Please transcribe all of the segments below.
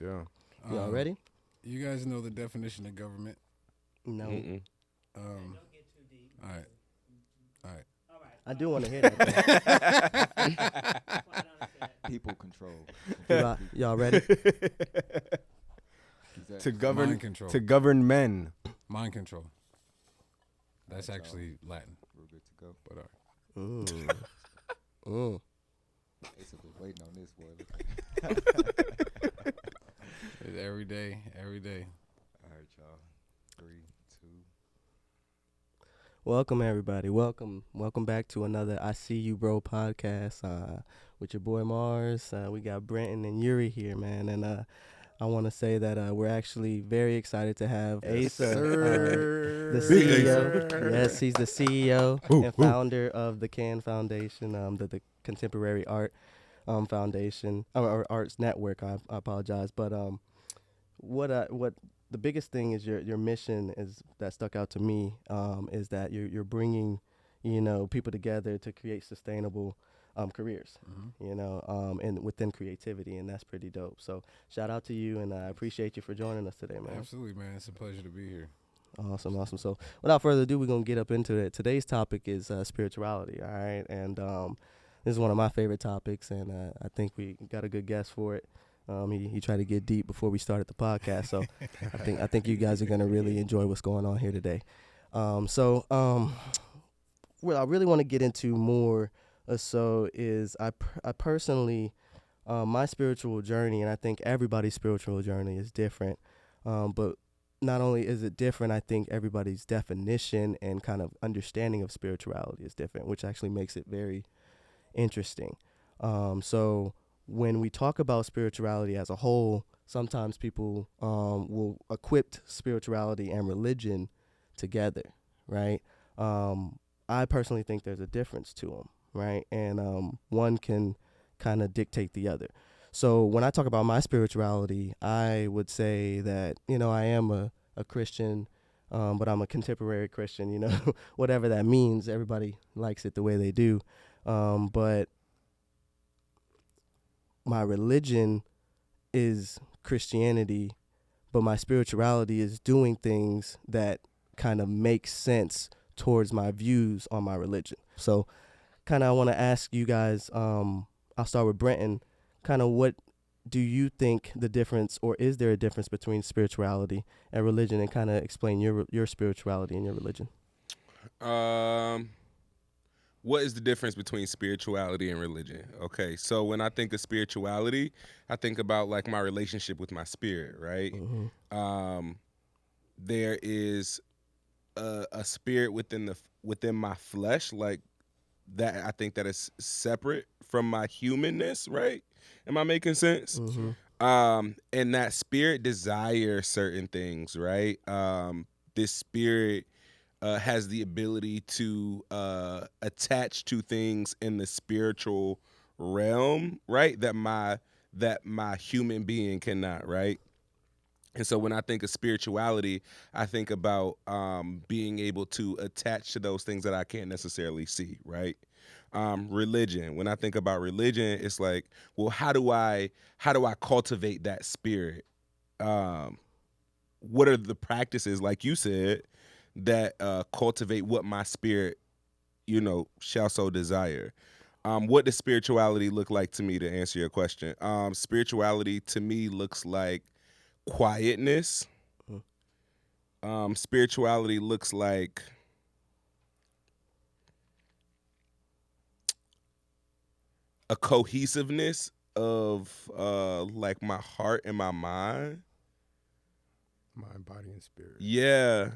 Yeah. Y'all ready? You guys know the definition of government. No. Mm-mm. Um, all right, all right. I do want to hear that though. People control. Y'all ready? To govern Mind control. to govern men. Mind control. That's Alright, actually Latin. We're good to go. But all right. Mm. Basically waiting on this boy. It's every day, every day. All right, y'all. 3, 2. Welcome everybody. Welcome back to another I See You Bro podcast with your boy Mars. We got Brenton and Yuri here, man, and I want to say that we're actually very excited to have Asa, the CEO. Yes, he's the CEO and founder of the CAN Foundation, the Contemporary Art Foundation or Arts Network. I apologize, but what the biggest thing is your mission is that stuck out to me is that you're bringing people together to create sustainable careers, and within creativity, and that's pretty dope. So shout out to you, and I appreciate you for joining us today, man. Absolutely, man. It's a pleasure to be here. Awesome. So without further ado, we're gonna get up into it. Today's topic is spirituality. All right, and this is one of my favorite topics, and I think we got a good guest for it. He tried to get deep before we started the podcast, so I think you guys are gonna really enjoy what's going on here today. What I really want to get into more is I personally my spiritual journey, and I think everybody's spiritual journey is different, but not only is it different, I think everybody's definition and kind of understanding of spirituality is different, which actually makes it very interesting. So when we talk about spirituality as a whole, sometimes people will equip spirituality and religion together, right? I personally think there's a difference to them, right? And one can kind of dictate the other. So when I talk about my spirituality, I would say that, I am a Christian, but I'm a contemporary Christian, whatever that means. Everybody likes it the way they do. But my religion is Christianity, but my spirituality is doing things that kind of make sense towards my views on my religion. So kind of I want to ask you guys, I'll start with Brenton, kind of what do you think the difference, or is there a difference between spirituality and religion, and kind of explain your spirituality and your religion. What is the difference between spirituality and religion? Okay, so when I think of spirituality, I think about like my relationship with my spirit, right? Mm-hmm. There is a spirit within my flesh, like that. I think that is separate from my humanness, right? Am I making sense? Mm-hmm. And that spirit desires certain things, right? This spirit has the ability to attach to things in the spiritual realm, right? That my human being cannot, right? And so when I think of spirituality, I think about being able to attach to those things that I can't necessarily see, right? Religion. When I think about religion, it's like, well, how do I cultivate that spirit? Um, what are the practices, like you said, that cultivate what my spirit, shall so desire? What does spirituality look like to me, to answer your question? Spirituality to me looks like quietness. Spirituality looks like a cohesiveness of like my heart and my mind. Mind, body, and spirit. Yeah.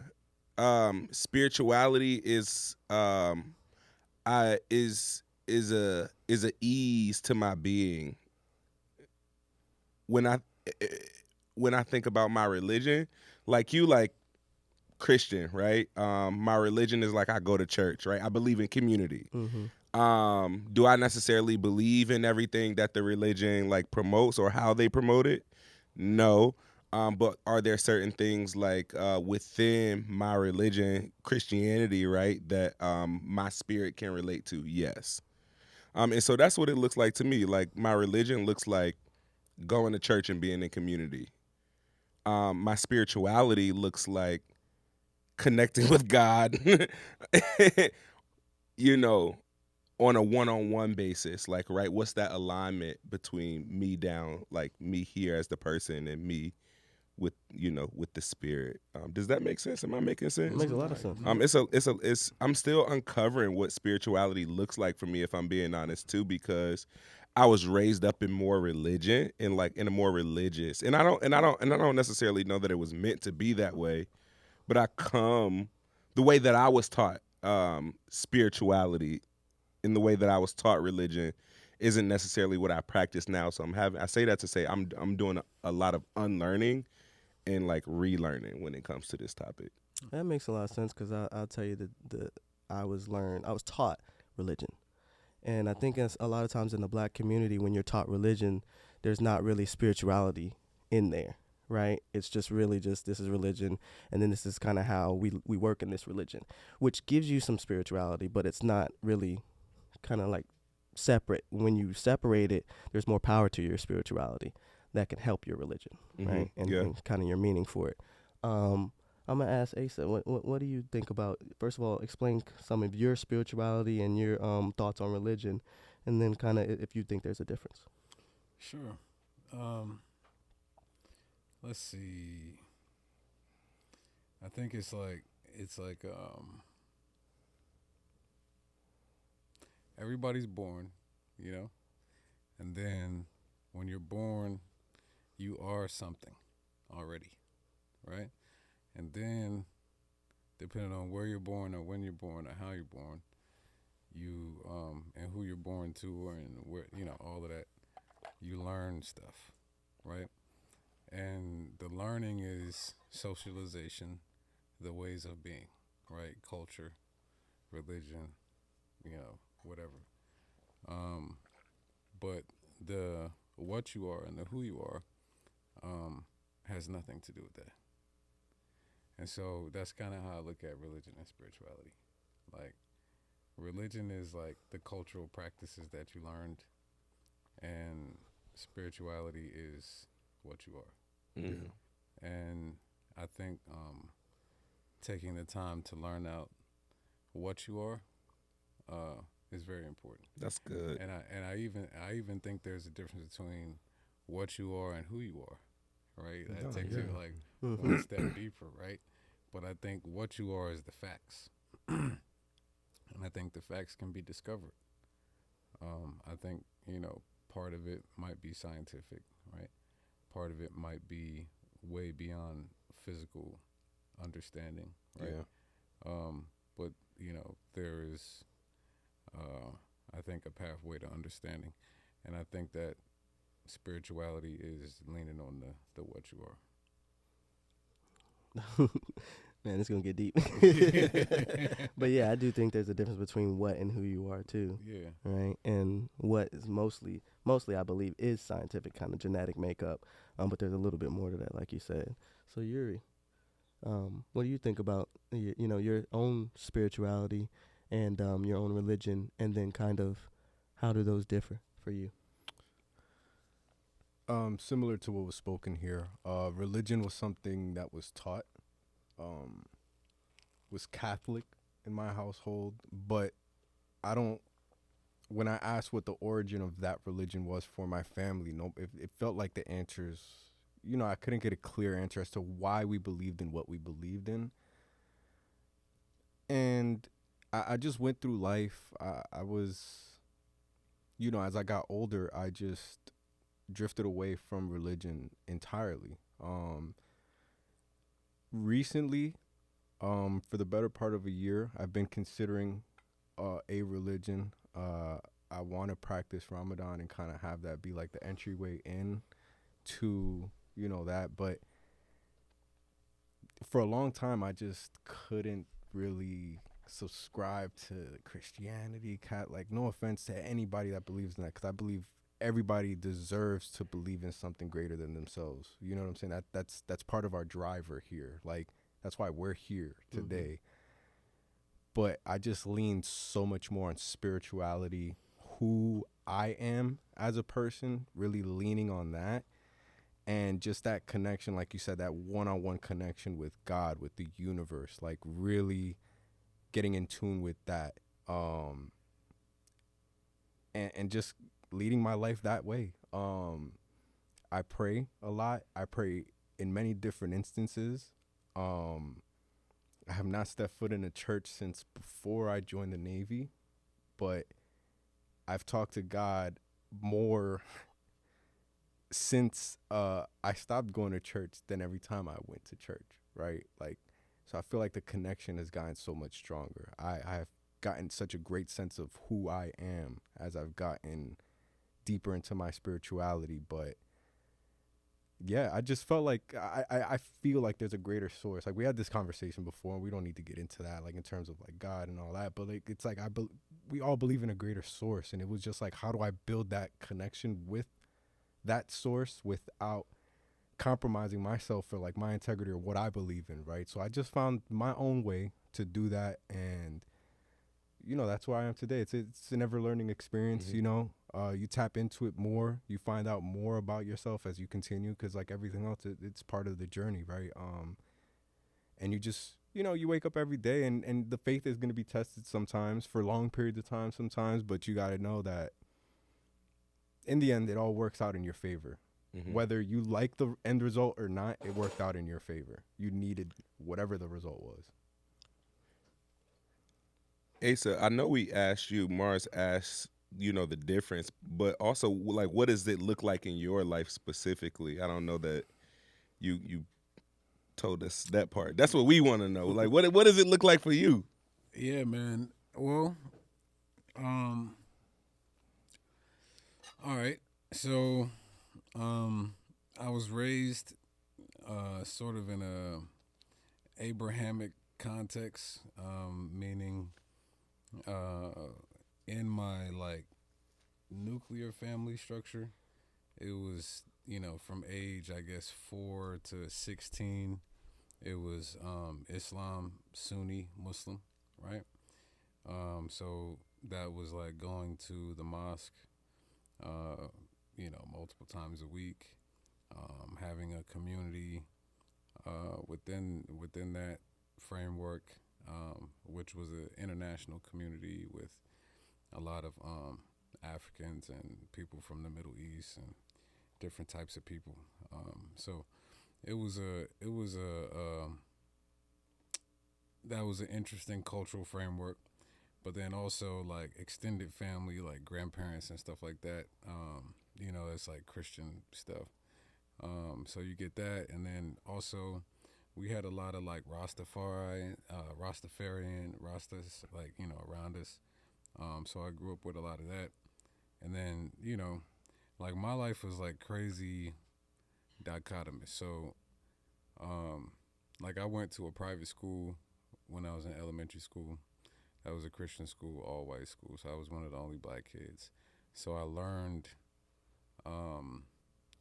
Spirituality I is a ease to my being. When I when I think about my religion, like you, like Christian, right? My religion is like I go to church, right? I believe in community. Mm-hmm. Do I necessarily believe in everything that the religion like promotes or how they promote it? No. But are there certain things like within my religion, Christianity, right, that my spirit can relate to? Yes. And so that's what it looks like to me. Like my religion looks like going to church and being in community. My spirituality looks like connecting with God, you know, on a one-on-one basis. Like, right, what's that alignment between me down, like me here as the person, and me with, with the spirit? Does that make sense? Am I making It sense? makes a lot of sense. I'm still uncovering what spirituality looks like for me, if I'm being honest too, because I was raised up in more religion and like in a more religious, and I don't necessarily know that it was meant to be that way, but I come the way that I was taught spirituality, in the way that I was taught religion, isn't necessarily what I practice now. So I say that to say I'm doing a lot of unlearning and like relearning when it comes to this topic. That makes a lot of sense because I'll tell you that I was taught religion. And I think a lot of times in the black community, when you're taught religion, there's not really spirituality in there, right? It's just really just this is religion, and then this is kind of how we work in this religion, which gives you some spirituality, but it's not really kind of like separate. When you separate it, there's more power to your spirituality that can help your religion, right? And kind of your meaning for it. I'm gonna ask Asa, what do you think about? First of all, explain some of your spirituality and your thoughts on religion, and then kind of if you think there's a difference. Sure. Let's see. I think it's like everybody's born, you know, and then when you're born, you are something already, right? And then, depending on where you're born or when you're born or how you're born, you and who you're born to, and where, all of that, you learn stuff, right? And the learning is socialization, the ways of being, right? Culture, religion, whatever. But the what you are and the who you are has nothing to do with that. And so that's kind of how I look at religion and spirituality. Like, religion is like the cultural practices that you learned, and spirituality is what you are. Mm-hmm. And I think taking the time to learn out what you are is very important. That's good. And I even think there's a difference between what you are and who you are, right? That takes it like one step deeper, right? But I think what you are is the facts, and I think the facts can be discovered. I think part of it might be scientific, right? Part of it might be way beyond physical understanding, right? Yeah. But there is, I think, a pathway to understanding, and I think that spirituality is leaning on the what you are. Man, it's gonna get deep. But yeah, I do think there's a difference between what and who you are too. Yeah. Right. And what is mostly I believe is scientific kind of genetic makeup. But there's a little bit more to that, like you said. So Yuri, what do you think about your own spirituality and your own religion, and then kind of how do those differ for you? Similar to what was spoken here, religion was something that was taught, was Catholic in my household, but when I asked what the origin of that religion was for my family, it felt like the answers, I couldn't get a clear answer as to why we believed in what we believed in. And I just went through life. I was, as I got older, I just drifted away from religion entirely. Recently, for the better part of a year, I've been considering a religion. I want to practice Ramadan and kind of have that be like the entryway in to that. But for a long time, I just couldn't really subscribe to Christianity. Like, no offense to anybody that believes in that, because I believe everybody deserves to believe in something greater than themselves. You know what I'm saying? That's part of our driver here. Like, that's why we're here today. But I just lean so much more on spirituality, who I am as a person, really leaning on that. And just that connection, like you said, that one-on-one connection with God, with the universe, like really getting in tune with that. And just leading my life that way. I pray a lot. I pray in many different instances. I have not stepped foot in a church since before I joined the Navy, but I've talked to God more since I stopped going to church than every time I went to church, right? Like, so I feel like the connection has gotten so much stronger. I have gotten such a great sense of who I am as I've gotten deeper into my spirituality. But yeah, I just felt like I feel like there's a greater source. Like, we had this conversation before, and we don't need to get into that, like in terms of like God and all that. But like, it's like we all believe in a greater source, and it was just like, how do I build that connection with that source without compromising myself for like my integrity or what I believe in, right? So I just found my own way to do that, and that's where I am today. It's an ever learning experience. You tap into it more, you find out more about yourself as you continue, because like everything else, it's part of the journey, right? And you just you wake up every day, and the faith is going to be tested sometimes for long periods of time sometimes, but you got to know that in the end, it all works out in your favor. Mm-hmm. Whether you like the end result or not, it worked out in your favor. You needed whatever the result was. Asa, I know Mars asked, the difference, but also, like, what does it look like in your life specifically? I don't know that you told us that part. That's what we want to know. Like, what does it look like for you? Yeah, man. Well, all right. So, I was raised sort of in a Abrahamic context, meaning in my like nuclear family structure, it was from age I guess 4 to 16, it was Islam, Sunni Muslim, right? So that was like going to the mosque, multiple times a week, having a community within that framework, which was an international community with a lot of Africans and people from the Middle East and different types of people. So it was that was an interesting cultural framework. But then also like extended family, like grandparents and stuff like that. It's like Christian stuff. So you get that, and then also we had a lot of like Rastafarian Rastas, like around us. So I grew up with a lot of that, and then like my life was like crazy dichotomous. So like I went to a private school when I was in elementary school. That was a Christian school, all white school. So I was one of the only black kids. So I learned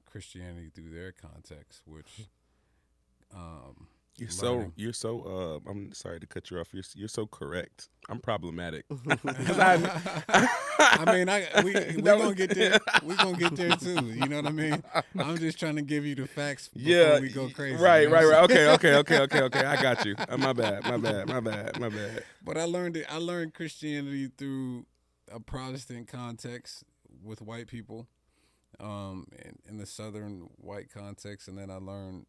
Christianity through their context, which you're so I'm sorry to cut you off. You're so correct. I'm problematic. I mean, we gonna get there. We gonna get there too. You know what I mean? I'm just trying to give you the facts before we go crazy. Right. Okay. I got you. My bad. But I learned Christianity through a Protestant context with white people, in the Southern white context, and then I learned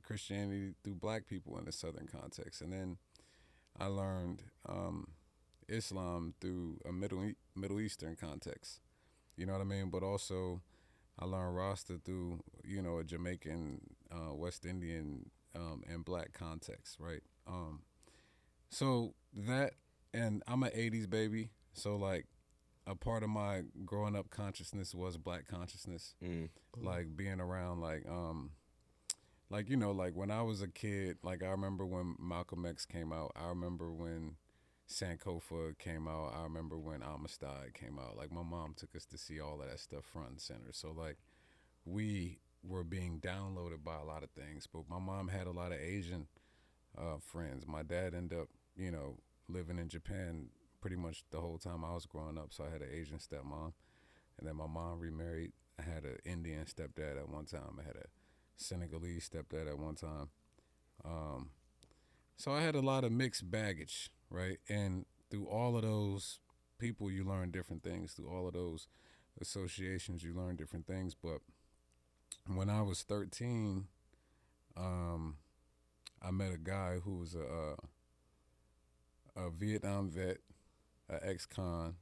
Christianity through black people in the Southern context, and then I learned Islam through a Middle Eastern context. You know what I mean? But also, I learned Rasta through a Jamaican, West Indian, and black context, right? So that, and I'm an '80s baby, so like a part of my growing up consciousness was black consciousness, like being around like like when I was a kid, like I remember when Malcolm X came out. I remember when Sankofa came out. I remember when Amistad came out. Like my mom took us to see all of that stuff front and center. So like we were being downloaded by a lot of things. But my mom had a lot of Asian friends. My dad ended up, living in Japan pretty much the whole time I was growing up. So I had an Asian stepmom, and then my mom remarried. I had an Indian stepdad at one time. I had a Senegalese stepdad at one time. So I had a lot of mixed baggage, right? And through all of those people, you learn different things. Through all of those associations, you learn different things. But when I was 13, I met a guy who was a Vietnam vet, an ex-con,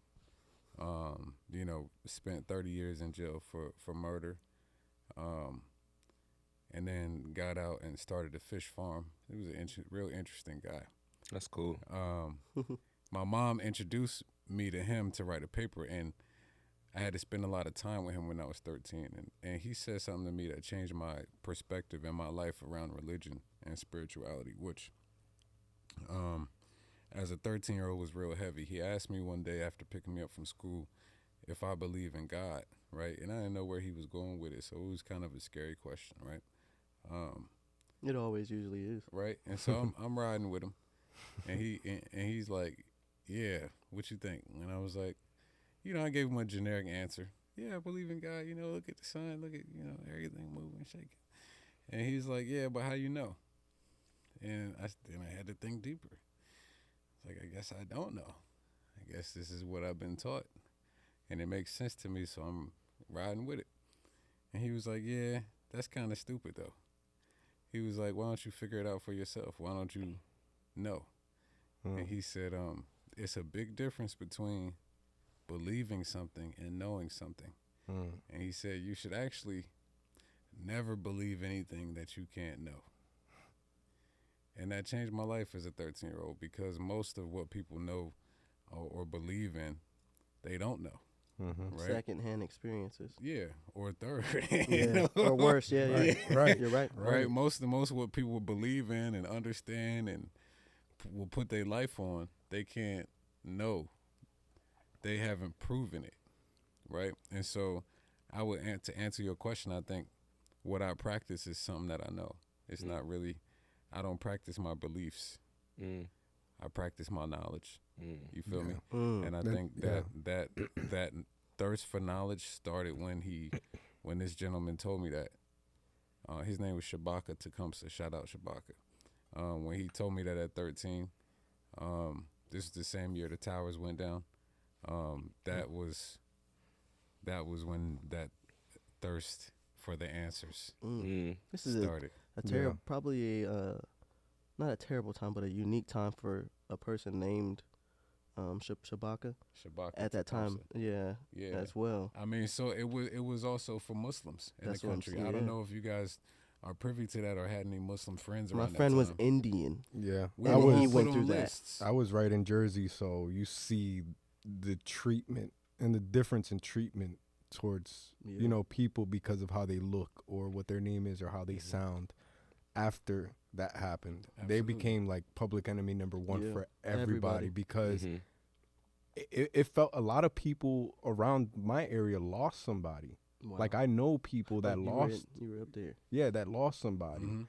spent 30 years in jail for murder, and then got out and started a fish farm. He was a real interesting guy. That's cool. My mom introduced me to him to write a paper, and I had to spend a lot of time with him when I was 13. And he said something to me that changed my perspective in my life around religion and spirituality, which as a 13-year-old was real heavy. He asked me one day after picking me up from school if I believe in God, right? And I didn't know where he was going with it, so it was kind of a scary question, right? It always usually is. Right? And so I'm riding with him, and he's like, yeah, what you think? And I was like, I gave him a generic answer. Yeah, I believe in God. Look at the sun, look at, everything moving, shaking. And he's like, yeah, but how you know? And then I had to think deeper. It's like, I guess I don't know. I guess this is what I've been taught. And it makes sense to me, so I'm riding with it. And he was like, yeah, that's kind of stupid, though. He was like, why don't you figure it out for yourself? Why don't you know? And he said, it's a big difference between believing something and knowing something. And he said, you should actually never believe anything that you can't know. And that changed my life as a 13-year-old, because most of what people know or believe in, they don't know. Right? Secondhand experiences. Yeah, or third. Yeah. Or worse. Yeah, yeah. Right. You're right. Right. Most what people believe in and understand and will put their life on, they can't know. They haven't proven it. Right. And so I would to answer your question, I think what I practice is something that I know. It's not really, I don't practice my beliefs. I practice my knowledge. You feel me? And I think that thirst for knowledge started when this gentleman told me that. His name was Shabaka Tecumseh. Shout out Shabaka. When he told me that at 13, this is the same year the towers went down. That was when that thirst for the answers This is started. a terrible, probably not a terrible time, but a unique time for a person named Shabaka at that time. Yeah. As well. I mean, so it was also for Muslims in That's the what I'm country. saying, I don't yeah. know if you guys are privy to that or had any Muslim friends My around that friend was time. Indian. Yeah. We and were he put went on through that. lists. I was right in Jersey, so you see the treatment and the difference in treatment towards people because of how they look or what their name is or how they sound after that happened. They became like public enemy number one for everybody because it felt a lot of people around my area lost somebody. Wow. Like I know people that lost. You were up there. Yeah, that lost somebody.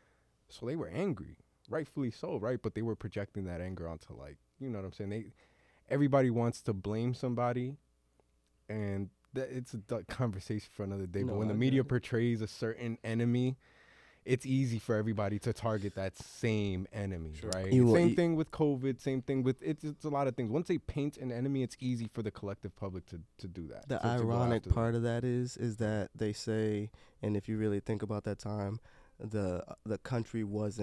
So they were angry, rightfully so, right? But they were projecting that anger onto you know what I'm saying? Everybody wants to blame somebody, and it's a conversation for another day. No, But when the media portrays a certain enemy, it's easy for everybody to target that same enemy, right? Same thing with COVID, same thing with, it's a lot of things. Once they paint an enemy, it's easy for the collective public to do that. The ironic part of that is that they say, and if you really think about that time, the country was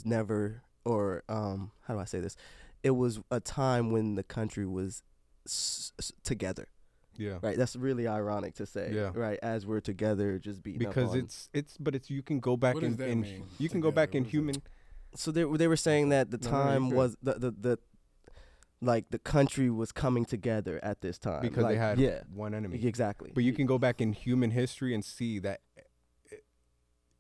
never, or how do I say this? It was a time when the country was together. Yeah. Right. That's really ironic to say. Yeah. Right. As we're together, just beating because up on. it's you can go back What does that in mean, you can go back in human. So they were saying that the time was the the country was coming together at this time Because they had one enemy. Exactly. But you can go back in human history and see that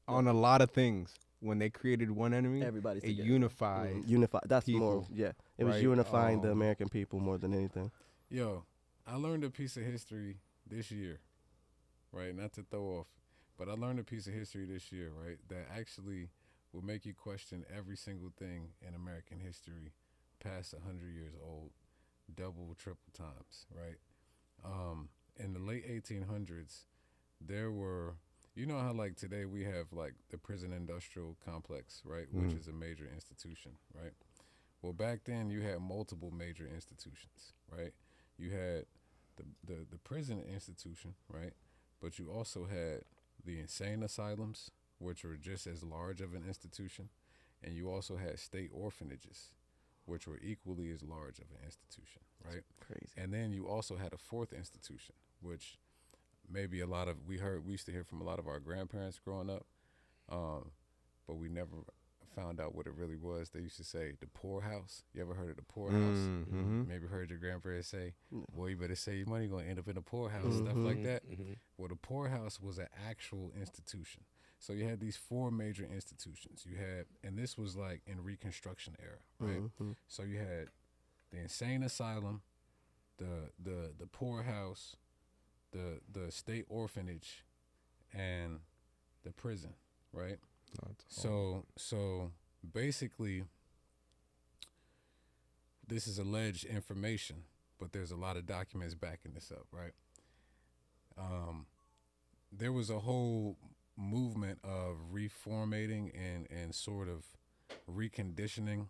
on a lot of things, when they created one enemy, everybody's it together. unified. Unified. That's people, more. Yeah. It was right? unifying the American people more than anything. Yo, I learned a piece of history this year, right? Not to throw off, but I learned a piece of history this year, right? That actually will make you question every single thing in American history past 100 years old. double, triple times, right? In the late 1800s, there were, you know how like today we have like the prison industrial complex, right, which is a major institution, right? Well, back then you had multiple major institutions, right? You had the prison institution, right? But you also had the insane asylums, which were just as large of an institution, and you also had state orphanages, which were equally as large of an institution, right? Crazy. And then you also had a fourth institution, which maybe we used to hear from a lot of our grandparents growing up, but we never found out what it really was. They used to say the poorhouse. You ever heard of the poorhouse? Maybe heard your grandparents say, boy, you better save your money, you're going to end up in a poorhouse, stuff like that. Well, the poorhouse was an actual institution. So you had these four major institutions. You had, and this was like in Reconstruction era, right? So you had the insane asylum, the poorhouse, the state orphanage, and the prison, right? So basically, this is alleged information, but there's a lot of documents backing this up, right? There was a whole movement of reformating and sort of reconditioning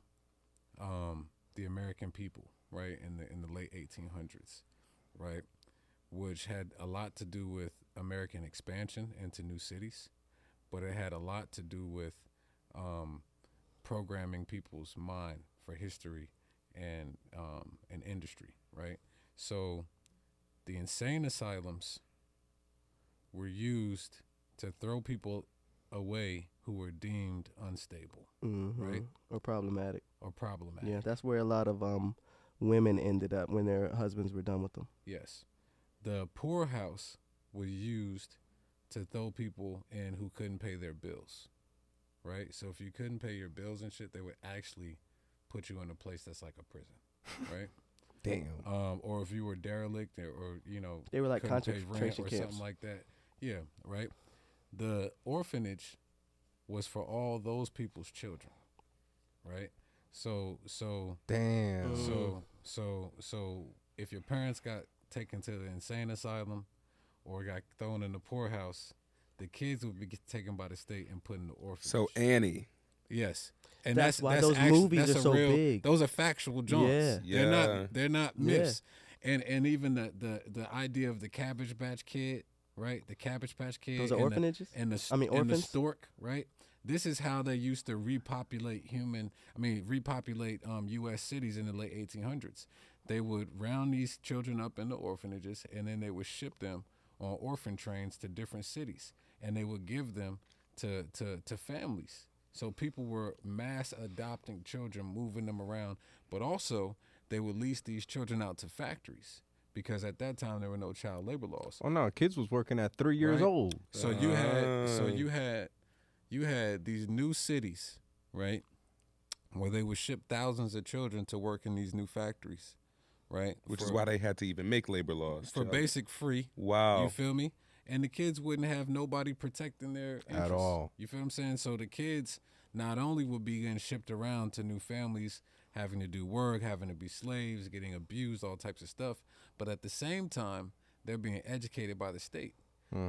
the American people, right, in the late 1800s, right, which had a lot to do with American expansion into new cities, but it had a lot to do with programming people's mind for history and industry, right? So the insane asylums were used to throw people away who were deemed unstable, right? Or problematic. Or problematic. Yeah, that's where a lot of women ended up when their husbands were done with them. Yes. The poorhouse was used to throw people in who couldn't pay their bills, right? So if you couldn't pay your bills and shit, they would actually put you in a place that's like a prison, right? Damn. Or if you were derelict or you know, They were like couldn't pay rent concentration or camps. something like that. Yeah, right. The orphanage was for all those people's children, right? So Damn. so if your parents got taken to the insane asylum or got thrown in the poorhouse, the kids would be taken by the state and put in the orphanage. So Annie. Yes. And That's why that's those actually, movies that's are a so real, big. Those are factual joints. Yeah. They're not myths. And even the idea of the Cabbage Patch Kid, right? The Cabbage Patch Kid. Those are orphanages? And the orphans? And the stork, right? This is how they used to repopulate U.S. cities in the late 1800s. They would round these children up into orphanages, and then they would ship them on orphan trains to different cities, and they would give them to families. So people were mass adopting children, moving them around, but also they would lease these children out to factories because at that time there were no child labor laws. Oh no, kids was working at 3 years Right. old. So you had these new cities, right, where they would ship thousands of children to work in these new factories, right? Which is why they had to even make labor laws. For basic free. Wow. You feel me? And the kids wouldn't have nobody protecting their interests. At all. You feel what I'm saying? So the kids not only would be getting shipped around to new families, having to do work, having to be slaves, getting abused, all types of stuff, but at the same time, they're being educated by the state.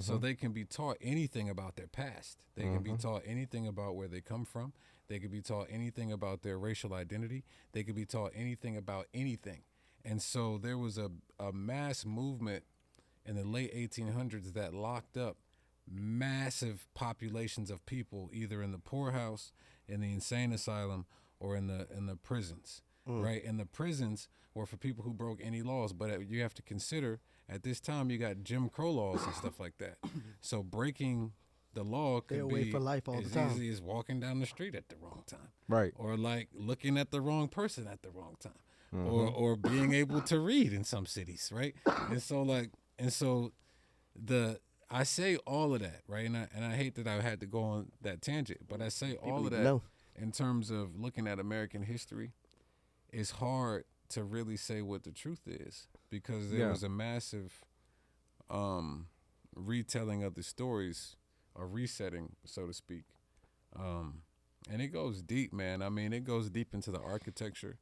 So they can be taught anything about their past. They can be taught anything about where they come from. They could be taught anything about their racial identity. They could be taught anything about anything. And so there was a mass movement in the late 1800s that locked up massive populations of people either in the poorhouse, in the insane asylum, or in the prisons, right? And the prisons were for people who broke any laws, but you have to consider at this time you got Jim Crow laws and stuff like that. So breaking the law could They're away be for life all the as time. easy as walking down the street at the wrong time, Right. or like looking at the wrong person at the wrong time, or being able to read in some cities, right? And so I say all of that, right? And I hate that I had to go on that tangent, but I say all of that know. in terms of looking at American history. It's hard to really say what the truth is because there was a massive retelling of the stories, or resetting, so to speak. And it goes deep, man. I mean, it goes deep into the architecture,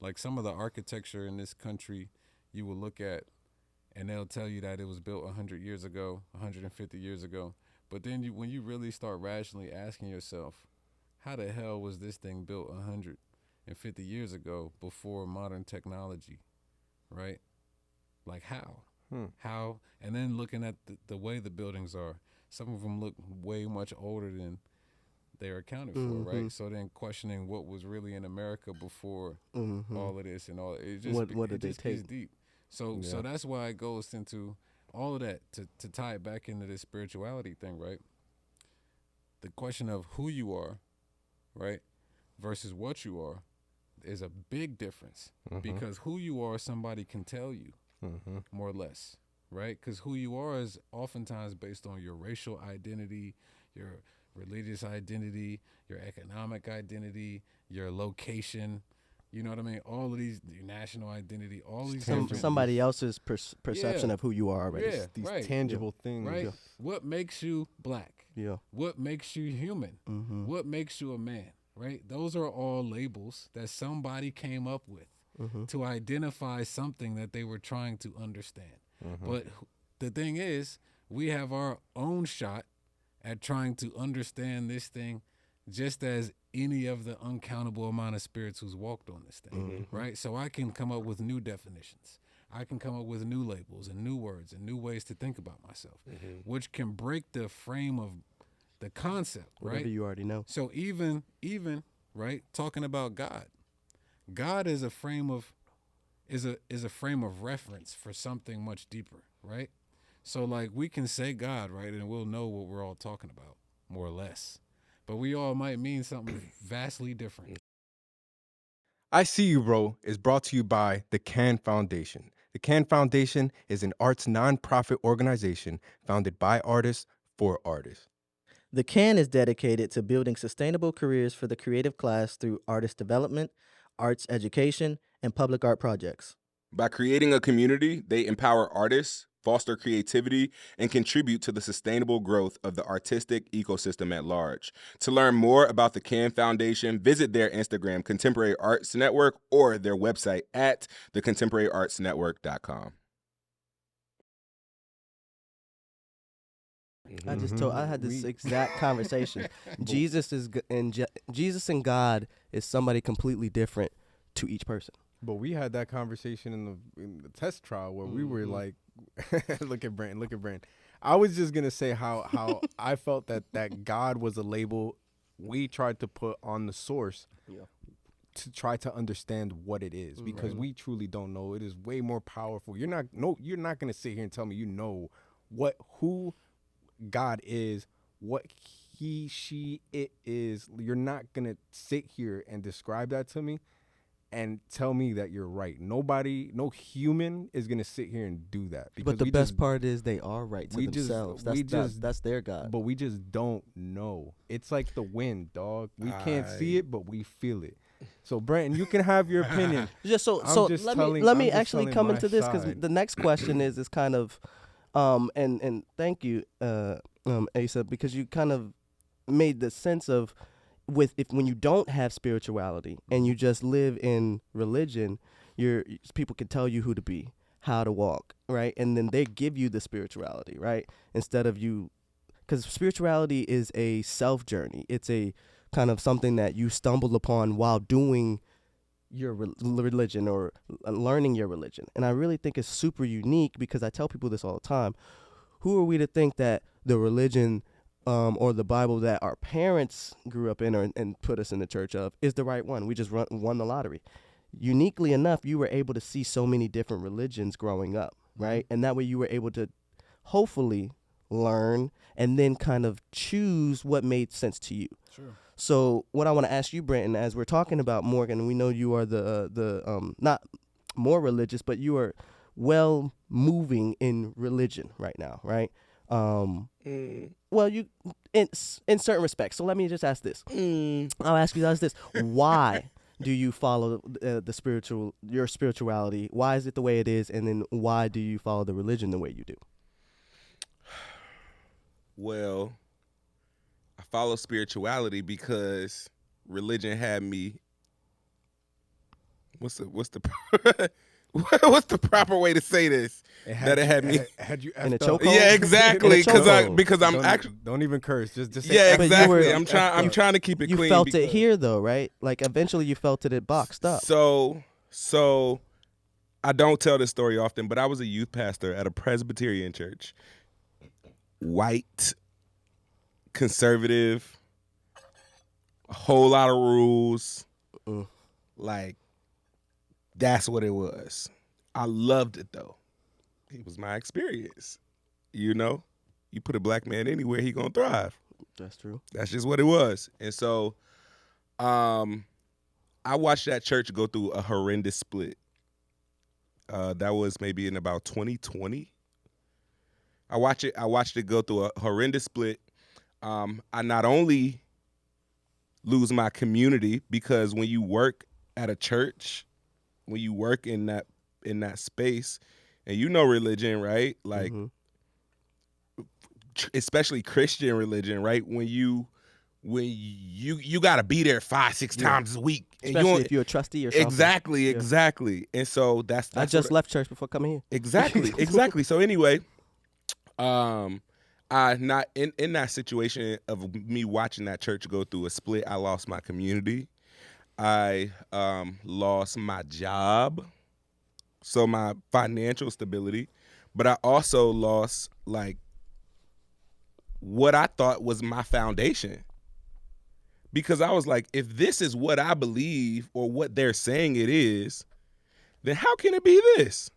Like some of the architecture in this country, you will look at, and they'll tell you that it was built 100 years ago, 150 years ago. But then when you really start rationally asking yourself, how the hell was this thing built 150 years ago before modern technology, right? Like how? How? And then looking at the way the buildings are, some of them look way much older than they're accounted for, right? So then questioning what was really in America before all of this and all, it just What did they gets take? deep. So that's why it goes into all of that to tie it back into this spirituality thing, right? The question of who you are, right, versus what you are is a big difference, because who you are, somebody can tell you, more or less, right? Because who you are is oftentimes based on your racial identity, your religious identity, your economic identity, your location. You know what I mean? All of these, your national identity, all these different. Somebody else's perception Yeah. of who you are already. Yeah, These right. tangible things. Right? What makes you black? Yeah. What makes you human? What makes you a man? Right? Those are all labels that somebody came up with to identify something that they were trying to understand. But the thing is, we have our own shot at trying to understand this thing, just as any of the uncountable amount of spirits who's walked on this thing, right? So I can come up with new definitions. I can come up with new labels and new words and new ways to think about myself, which can break the frame of the concept, right? Whatever you already know. So even right, talking about God is a frame of frame of reference for something much deeper, right? So like we can say God, right, and we'll know what we're all talking about, more or less. But we all might mean something vastly different. I See You, Bro is brought to you by the CAN Foundation. The CAN Foundation is an arts nonprofit organization founded by artists for artists. The CAN is dedicated to building sustainable careers for the creative class through artist development, arts education, and public art projects. By creating a community, they empower artists, foster creativity, and contribute to the sustainable growth of the artistic ecosystem at large. To learn more about the CAN Foundation, visit their Instagram, Contemporary Arts Network, or their website at thecontemporaryartsnetwork.com. I had this exact conversation. Jesus and God is somebody completely different to each person. But we had that conversation in the test trial where we were like, look at Brandon. I was just gonna say how I felt that God was a label we tried to put on the source to try to understand what it is, because we truly don't know. It is way more powerful. You're not gonna sit here and tell me you know who God is, what he, she, it is. You're not gonna sit here and describe that to me and tell me that you're right. No human is gonna sit here and do that. But the best part is they are right to themselves. That's their God. But we just don't know. It's like the wind, dog. We can't see it, but we feel it. So, Brandon, you can have your opinion. Let me actually come into this, because the next question is kind of, and thank you, Asa, because you kind of made the sense of when you don't have spirituality and you just live in religion, people can tell you who to be, how to walk, right? And then they give you the spirituality, right? Instead of you, because spirituality is a self journey. It's a kind of something that you stumble upon while doing your religion or learning your religion. And I really think it's super unique, because I tell people this all the time. Who are we to think that the religion or the Bible that our parents grew up in and put us in the church of is the right one? We just won the lottery. Uniquely enough, you were able to see so many different religions growing up, right? And that way you were able to hopefully learn and then kind of choose what made sense to you. Sure. So what I want to ask you, Brenton, as we're talking about Morgan, we know you are the not more religious, but you are well moving in religion right now, right? Well, you in certain respects. So let me just ask this. I'll ask you this: why do you follow your spirituality? Why is it the way it is? And then why do you follow the religion the way you do? Well, I follow spirituality because religion had me what's the what's the proper way to say this? That it had me. Had you In a effed up. chokehold? Yeah, exactly. In a chokehold. Because I'm don't, actually. don't even curse. Just say Yeah, But you exactly. were- I'm trying to keep it You clean. felt it because- here though, right? Like eventually you felt it boxed up. So I don't tell this story often, but I was a youth pastor at a Presbyterian church. White, conservative, a whole lot of rules. Mm. Like, that's what it was. I loved it though. It was my experience. You know, you put a black man anywhere, he gonna thrive. That's true. That's just what it was. And so, I watched that church go through a horrendous split. That was maybe in about 2020. I watched it go through a horrendous split. I not only lose my community, because when you work at a church, when you work in that space, and you know religion, right? Like, Mhm. especially Christian religion, right? When you got to be there 5-6 times a week, and you Especially don't, if you're a trustee or something. exactly. And so that's I just what- left church before coming here. Exactly. So anyway, I not in that situation of me watching that church go through a split, I lost my community. I lost my job, so my financial stability, but I also lost like what I thought was my foundation. Because I was like, if this is what I believe or what they're saying it is, then how can it be this?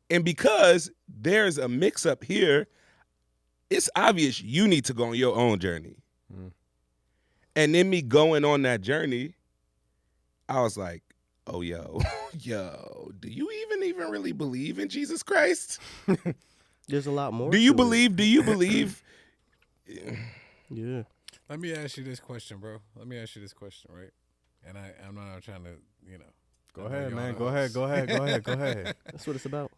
And because there's a mix up here, it's obvious you need to go on your own journey. Mm. And then me going on that journey, I was like, oh, yo, do you even really believe in Jesus Christ? There's a lot more. Do you to it. believe? Yeah. Let me ask you this question, bro. Let me ask you this question, right? And I'm not trying to, Go I know ahead, y'all man. the Go ahead. hosts. Go ahead. That's what it's about.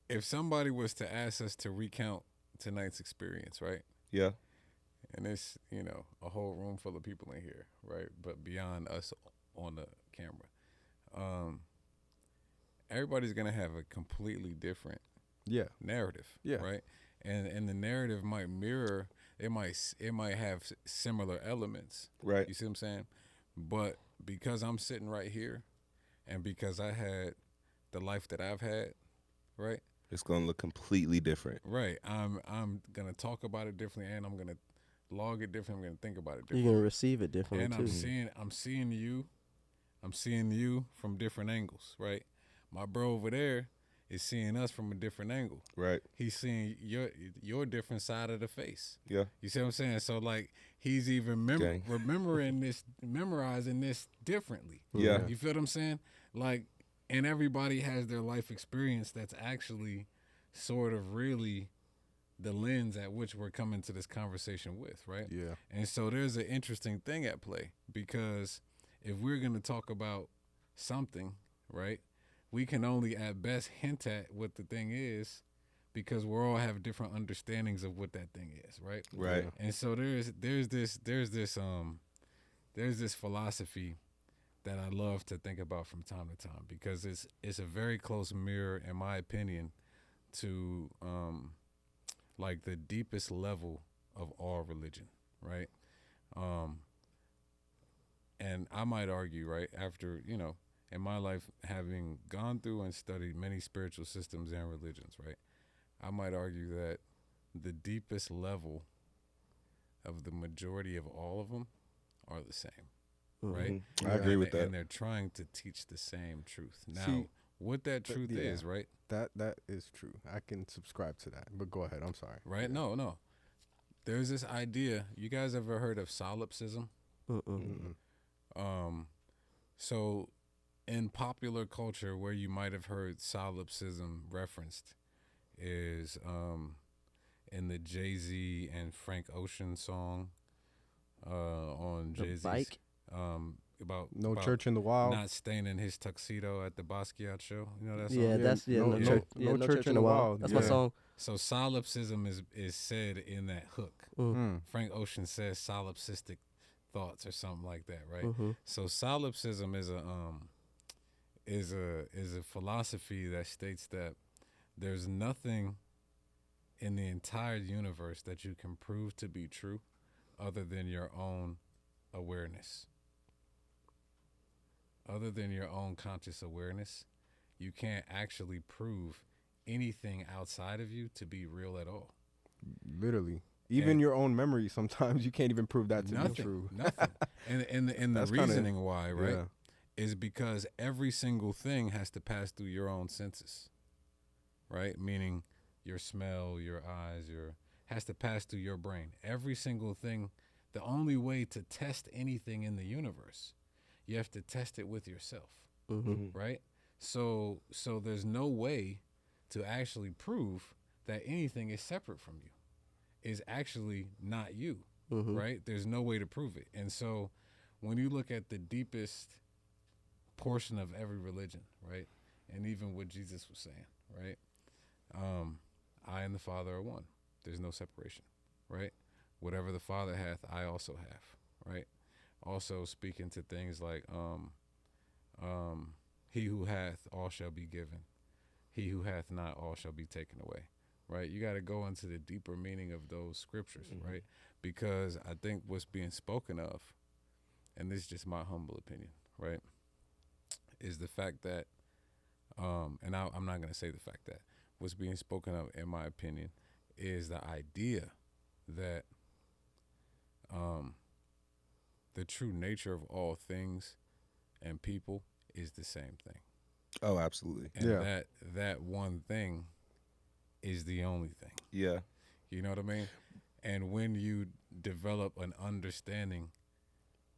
If somebody was to ask us to recount tonight's experience, right? Yeah. And it's, a whole room full of people in here, right? But beyond us on the camera. Everybody's going to have a completely different narrative, Yeah. right? And the narrative might mirror, it might have similar elements. Right. You see what I'm saying? But because I'm sitting right here and because I had the life that I've had, right? It's going to look completely different. Right. I'm going to talk about it differently, and I'm going to log it differently. I'm going to think about it You're differently. gonna receive it differently And too. I'm seeing you from different angles, right? My bro over there is seeing us from a different angle. Right. He's seeing your different side of the face. Yeah. You see what I'm saying? So like he's even Gang. memorizing this differently. Yeah. You feel what I'm saying? Like, and everybody has their life experience that's actually sort of really the lens at which we're coming to this conversation with, right? Yeah. And so there's an interesting thing at play, because if we're going to talk about something, right, we can only at best hint at what the thing is, because we all have different understandings of what that thing is, right? Right. And so there's this philosophy that I love to think about from time to time, because it's a very close mirror, in my opinion, to like the deepest level of all religion, right? And I might argue, right, after, in my life, having gone through and studied many spiritual systems and religions, right, I might argue that the deepest level of the majority of all of them are the same, right? I agree with that. And they're trying to teach the same truth. Now, See, what that truth yeah. is, right? That is true. I can subscribe to that. But go ahead. I'm sorry. Right? No. There's this idea. You guys ever heard of solipsism? Mm-mm. So in popular culture, where you might have heard solipsism referenced is in the Jay-Z and Frank Ocean song on The Jay-Z's bike. about No about church in the wild. not staining his tuxedo at the Basquiat show. You know that song? Yeah, that's no church. no No church in the wild. That's Yeah. my song. So solipsism is said in that hook. Mm. Frank Ocean says solipsistic thoughts or something like that, right? Mhm. So solipsism is a philosophy that states that there's nothing in the entire universe that you can prove to be true other than your own awareness. Other than your own conscious awareness, you can't actually prove anything outside of you to be real at all. Literally. Even And your own memory, sometimes you can't even prove that to be Nothing, true. nothing. And the That's kinda- reasoning why, right, Yeah. is because every single thing has to pass through your own senses, right? Meaning your smell, your eyes, has to pass through your brain. Every single thing. The only way to test anything in the universe, you have to test it with yourself, Mhm. right? So there's no way to actually prove that anything is separate from you, is actually not you, Mhm. right? There's no way to prove it. And so when you look at the deepest portion of every religion, right, and even what Jesus was saying, right, I and the Father are one. There's no separation, right? Whatever the Father hath, I also have, right? Also speaking to things like he who hath, all shall be given. He who hath not, all shall be taken away, right? You got to go into the deeper meaning of those scriptures, right? Because I think what's being spoken of, and this is just my humble opinion, right, is the fact that, and I'm not going to say the fact that, what's being spoken of, in my opinion, is the idea that the true nature of all things and people is the same thing. Oh, absolutely. And Yeah. that one thing is the only thing. Yeah. You know what I mean? And when you develop an understanding,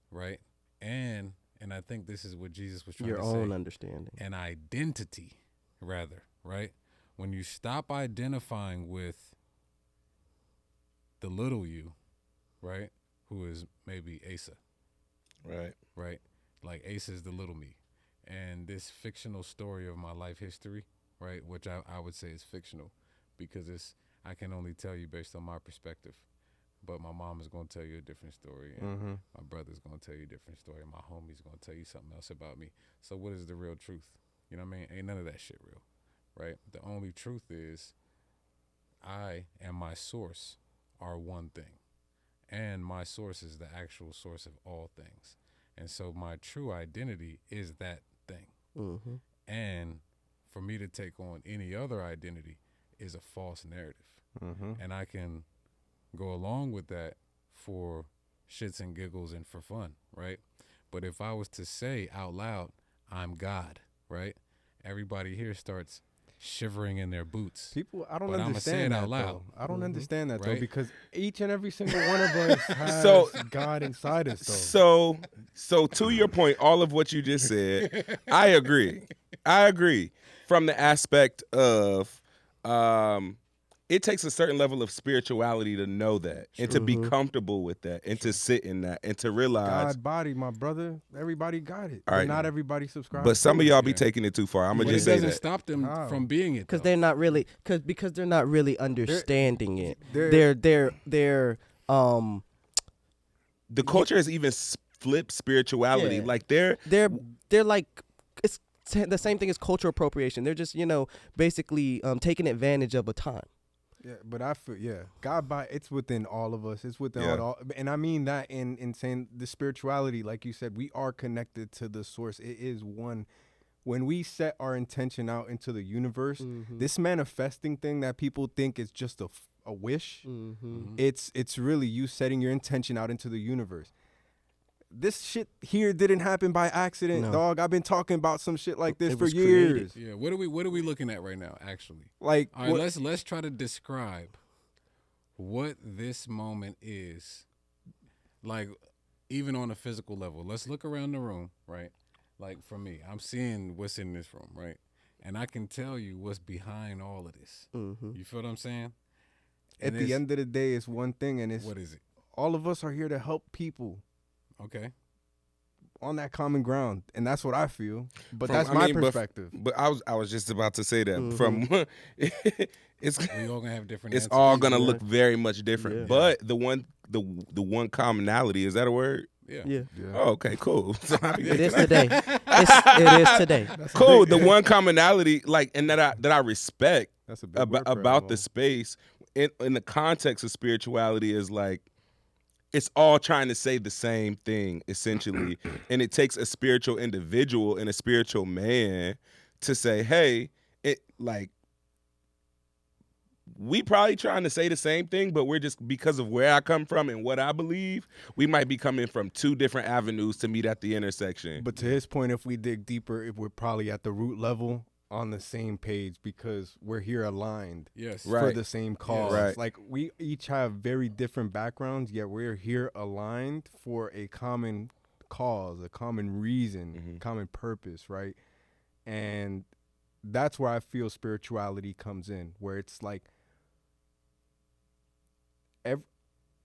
right? And I think this is what Jesus was trying Your to own say. understanding. An identity, rather, right? When you stop identifying with the little you, right? Who is maybe Asa, Right. right? Like Asa is the little me. And this fictional story of my life history, right? Which I would say is fictional because I can only tell you based on my perspective. But my mom is going to tell you a different story, and Mm-hmm. my brother's going to tell you a different story, and my homie's going to tell you something else about me. So what is the real truth? You know what I mean? Ain't none of that shit real, right? The only truth is I and my source are one thing, and my source is the actual source of all things. And so my true identity is that thing. Mhm. And for me to take on any other identity is a false narrative. Mm-hmm. And I can go along with that for shits and giggles and for fun, right? But if I was to say out loud, I'm God, right? Everybody here starts shivering in their boots. People, I don't But I'ma say understand it that out loud. though. I don't Mhm. understand that though Right? because each and every single one of us has So- God inside us though. So to your point, all of what you just said, I agree. From the aspect of it takes a certain level of spirituality to know that and to be Mhm. comfortable with that and to sit in that and to realize. God body, my brother. Everybody got it, All but right. not everybody subscribes. But some to of it. y'all be Yeah. taking it too far. I'm But gonna it just say doesn't that. stop them How? from being it. Because though. they're not really, because they're not really understanding it. they're- They're The culture has even flipped spirituality. Yeah. Like they're like it's the same thing as cultural appropriation. They're just basically taking advantage of a time. Yeah, but I feel God by it's within all of us. It's within Yeah. all, and I mean that in saying the spirituality, like you said, we are connected to the source. It is one. When we set our intention out into the universe, Mhm. this manifesting thing that people think is just a wish, Mhm. it's really you setting your intention out into the universe. This shit here didn't happen by accident, No. dog. I've been talking about some shit like this It for was created. years. Yeah, what are we looking at right now, actually? Like, All right, what- let's try to describe what this moment is. Like, even on a physical level. Let's look around the room, right? Like for me, I'm seeing what's in this room, right? And I can tell you what's behind all of this. Mhm. You feel what I'm saying? at And the it's- end of the day, it's one thing, and it's what is it? all of us are here to help people Okay. on that common ground, and that's what I feel. But From- that's I my mean, but- perspective. But I was just about to say that Mhm. from it's We all gonna have different it's answers. all gonna Yeah. look very much different. Yeah. But the one commonality, is that a word? Yeah. Yeah. Yeah. Oh, okay, cool. So I be It is thinking, today. It is today. cool. The one commonality, like, and that I respect That's a big word for about the Elmo. space in the context of spirituality is like it's all trying to say the same thing essentially, and it takes a spiritual individual and a spiritual man to say, hey, it like we probably trying to say the same thing, but we're just because of where I come from and what I believe, we might be coming from two different avenues to meet at the intersection. But to his point, if we dig deeper, if we're probably at the root level on the same page because we're here aligned Yes. Right. for the same cause. Right. Like we each have very different backgrounds, yet we're here aligned for a common cause, a common reason, common purpose, right? And that's where I feel spirituality comes in, where it's like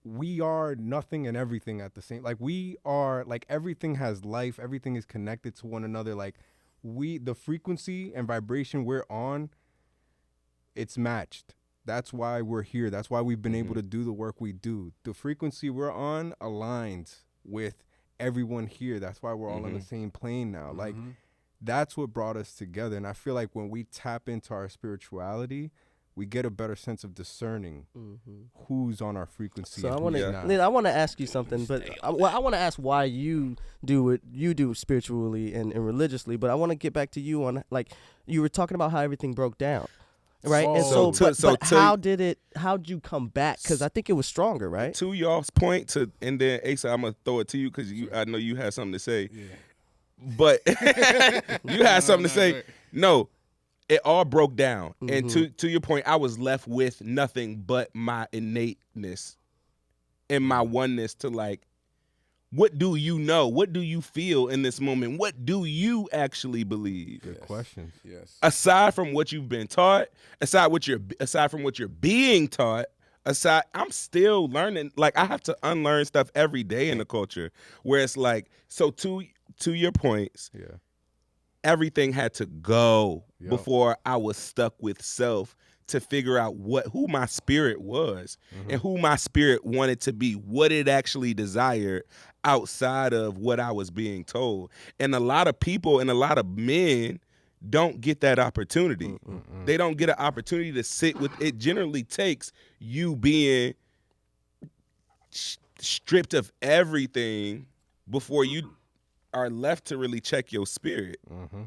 we are nothing and everything at the same. Like we are like everything has life, everything is connected to one another. Like the frequency and vibration we're on, it's matched. That's why we're here. That's why we've been able to do the work we do. The frequency we're on aligns with everyone here. That's why we're all on the same plane now. Like that's what brought us together. And I feel like when we tap into our spirituality, we get a better sense of discerning who's on our frequency. So and I want who's to, not. Lynn, I want to ask you something, but I want to ask why you do what you do spiritually and religiously. But I want to get back to you on like you were talking about how everything broke down, right? And So so, to- but how'd you come back? Because I think it was stronger, right? To y'all's point, and then Asa, I'm gonna throw it to you because I know you had something to say. Yeah. But you had something to say. No, it all broke down. And to your point, I was left with nothing but my innateness and my oneness to like, what do you know? What do you feel in this moment? What do you actually believe? Good questions. Yes. Aside from what you've been taught, aside from what you're being taught, I'm still learning. Like I have to unlearn stuff every day in the culture where it's like, so to your points, Yeah. everything had to go Yep. before I was stuck with self to figure out who my spirit was and who my spirit wanted to be, what it actually desired outside of what I was being told. And a lot of people and a lot of men don't get that opportunity. They don't get an opportunity to sit with it. Generally takes you being stripped of everything before you are left to really check your spirit.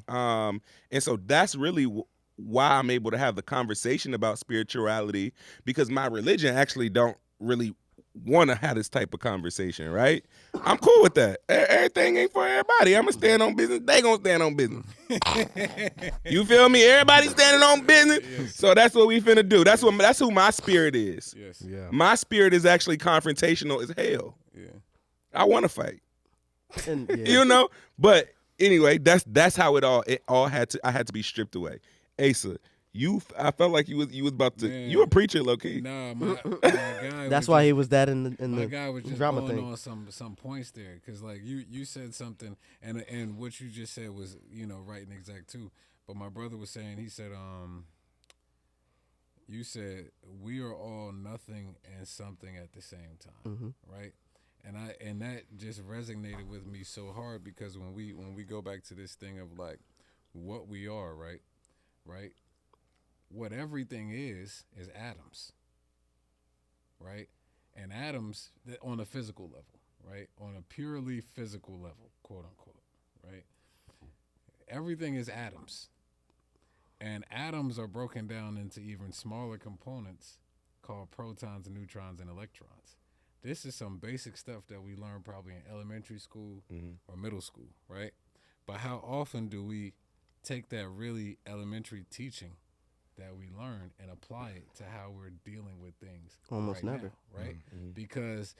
And so that's really why I'm able to have the conversation about spirituality, because my religion actually don't really want to have this type of conversation, right? I'm cool with that. Everything ain't for everybody. I'm going to stand on business. They going to stand on business. You feel me? Everybody standing on business. Yes. So that's what we finna do. That's who my spirit is. Yes. Yeah. My spirit is actually confrontational as hell. Yeah. I want to fight. And, yeah. You know, but anyway, that's how it all had to. I had to be stripped away. Asa, I felt like you was about to. Man. You a preacher, low key. Nah, my guy. That's was why just, he was that in My the guy was just drama going thing. on some points there, because like you said something, and what you just said was right and exact too. But my brother was saying, he said you said we are all nothing and something at the same time, right? And that just resonated with me so hard, because when we go back to this thing of like what we are, right? What everything is atoms, right? And atoms on a physical level, right? On a purely physical level, quote unquote, right? Everything is atoms. And atoms are broken down into even smaller components called protons, neutrons, and electrons. This is some basic stuff that we learn probably in elementary school or middle school, right? But how often do we take that really elementary teaching that we learn and apply it to how we're dealing with things? Almost right never. now, right? Because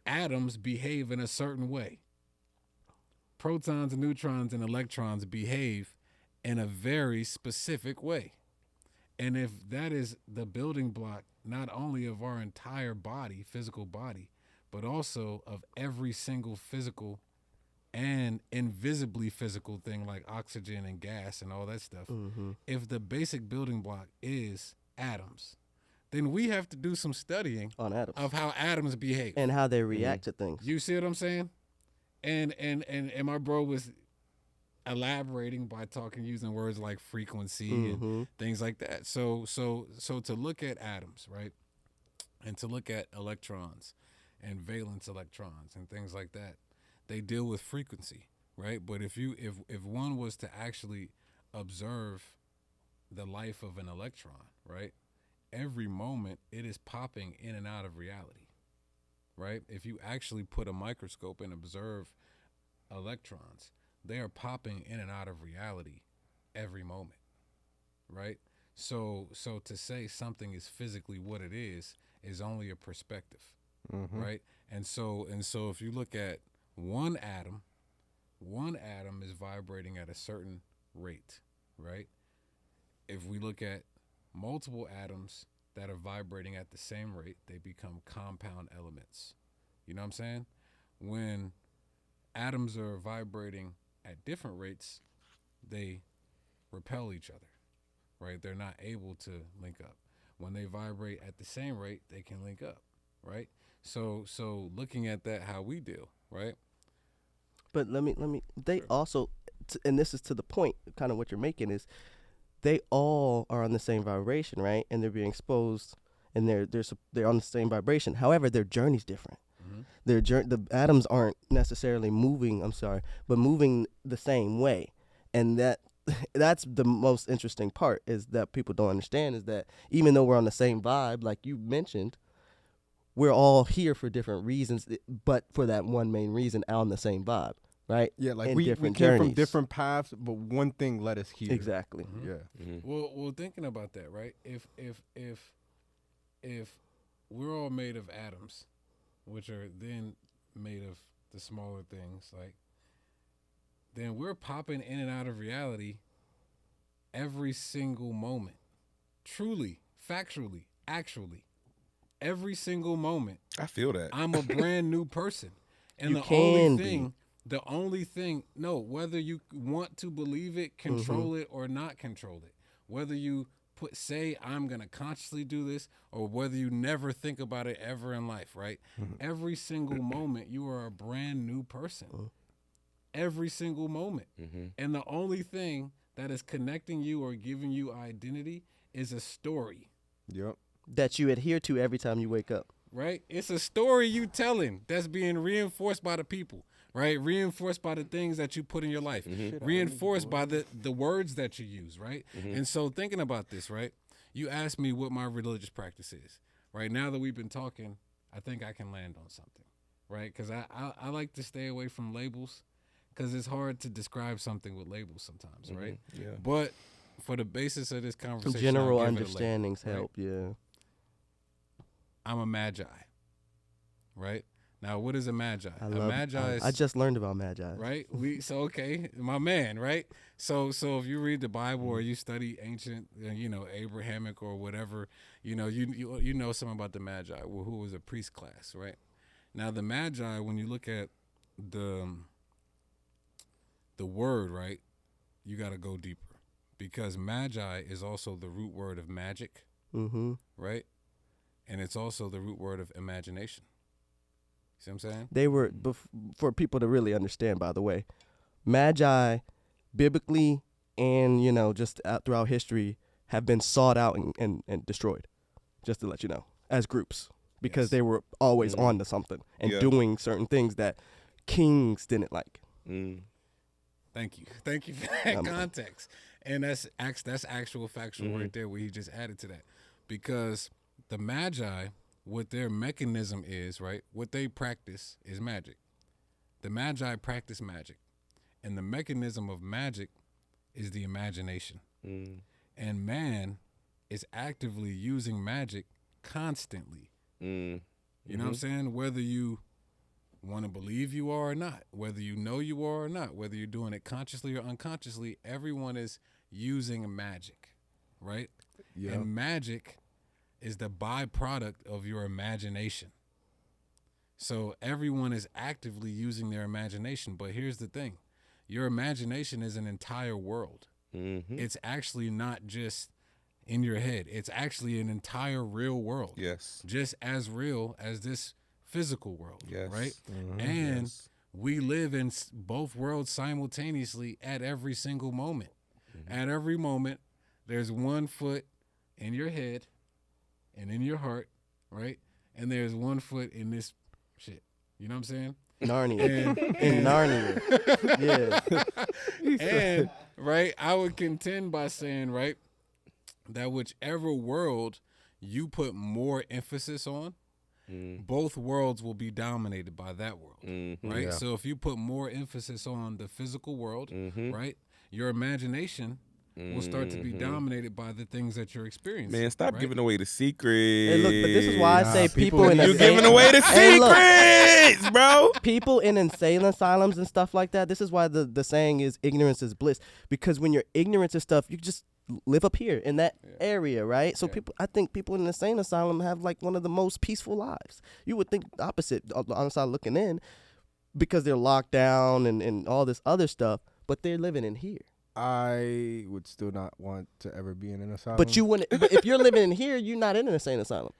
atoms behave in a certain way. Protons, neutrons, and electrons behave in a very specific way. And if that is the building block not only of our entire body, physical body, but also of every single physical and invisibly physical thing like oxygen and gas and all that stuff, if the basic building block is atoms, then we have to do some studying on atoms of how atoms behave. and how they react to things. You see what I'm saying? And my bro was elaborating by using words like frequency and things like that. So to look at atoms, right, and to look at electrons and valence electrons and things like that, they deal with frequency, right? But if one was to actually observe the life of an electron, right, every moment it is popping in and out of reality, right? If you actually put a microscope and observe electrons, they are popping in and out of reality every moment, right? So to say something is physically what it is only a perspective, right? And so if you look at one atom is vibrating at a certain rate, right? If we look at multiple atoms that are vibrating at the same rate, they become compound elements. You know what I'm saying? When atoms are vibrating at different rates, they repel each other, right? They're not able to link up. When they vibrate at the same rate, they can link up, right? So looking at that, how we deal, right? But let me. They also, and this is to the point, kind of what you're making is, they all are on the same vibration, right? And they're being exposed, and they're on the same vibration. However, their journey's different. The atoms aren't necessarily moving. But moving the same way, and that's the most interesting part, is that people don't understand, is that even though we're on the same vibe, like you mentioned, we're all here for different reasons, but for that one main reason, on the same vibe, right? Yeah, like In we different came from journeys. different paths, but one thing led us here. Exactly. Yeah. Well, thinking about that, right? If we're all made of atoms, which are then made of the smaller things, like, then we're popping in and out of reality every single moment. Truly, factually, actually. Every single moment. I feel that. I'm a brand new person. And You the can only thing, no, whether you want to believe it, control it, or not control it, whether you say I'm going to consciously do this, or whether you never think about it ever in life, right? Every single moment, you are a brand new person. Every single moment. And the only thing that is connecting you or giving you identity is a story. Yep. That you adhere to every time you wake up. Right? It's a story you telling that's being reinforced by the people, right? Reinforced by the things that you put in your life, reinforced by the words that you use, right? And so thinking about this, right? You asked me what my religious practice is, right? Now that we've been talking, I think I can land on something, right? Because I like to stay away from labels, because it's hard to describe something with labels sometimes, right? Yeah. But for the basis of this conversation, General I'll give it a label, understandings right? help, yeah. I'm a magi, right? Now, what is a magi? I just learned about magi. Right? Okay, my man, right? So if you read the Bible or you study ancient, Abrahamic or whatever, you know something about the magi, who was a priest class, right? Now, the magi, when you look at the word, right, you got to go deeper, because magi is also the root word of magic, right? And it's also the root word of imagination. See what I'm saying? They were, for people to really understand, by the way, magi, biblically and, just throughout history, have been sought out and destroyed, just to let you know, as groups, because they were always on to something and doing certain things that kings didn't like. Thank you for that context. And that's actual factual right there, where he just added to that. Because the magi, what their mechanism is, right, what they practice is magic. The magi practice magic. And the mechanism of magic is the imagination. And man is actively using magic constantly. You know what I'm saying? Whether you want to believe you are or not, whether you know you are or not, whether you're doing it consciously or unconsciously, everyone is using magic, right? Yeah. And magic is the byproduct of your imagination. So everyone is actively using their imagination. But here's the thing. Your imagination is an entire world. It's actually not just in your head. It's actually an entire real world. Yes. Just as real as this physical world, right? And we live in both worlds simultaneously at every single moment. At every moment, there's one foot in your head and in your heart, right? And there's one foot in this shit. You know what I'm saying? Narnia. In Narnia. Yeah. And, right, I would contend by saying, right, that whichever world you put more emphasis on, both worlds will be dominated by that world, right? Yeah. So if you put more emphasis on the physical world, right, your imagination will start to be dominated by the things that you're experiencing. Man, stop right? giving away the secrets. Hey, look, but this is why I say people people in you insane- giving away the Hey, look. secrets, bro. People in insane asylums and stuff like that. This is why the saying is ignorance is bliss. Because when you're ignorant to stuff, you just live up here in that area, right? So I think people in an insane asylum have like one of the most peaceful lives. You would think the opposite on the outside looking in, because they're locked down and all this other stuff, but they're living in here. I would still not want to ever be in an asylum. But you wouldn't. But if you're living in here, you're not in an insane asylum.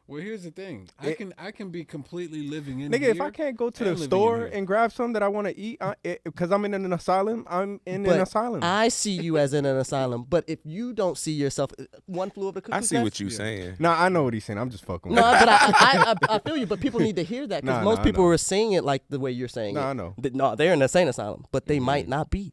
Well, here's the thing. I can be completely living in nigga, here if I can't go to and the living in store here. and grab something that I want to eat, because I'm in an asylum, I'm in But an asylum. I see you as in an asylum. But if you don't see yourself, one flew over the cuckoo's I see nest? what you're saying. Nah, I know what he's saying. I'm just fucking with No, him. but I feel you. But people need to hear that because Nah, most I people know. were saying it like the way you're saying it. Nah, I know. No, they're in an insane asylum, but they might not be.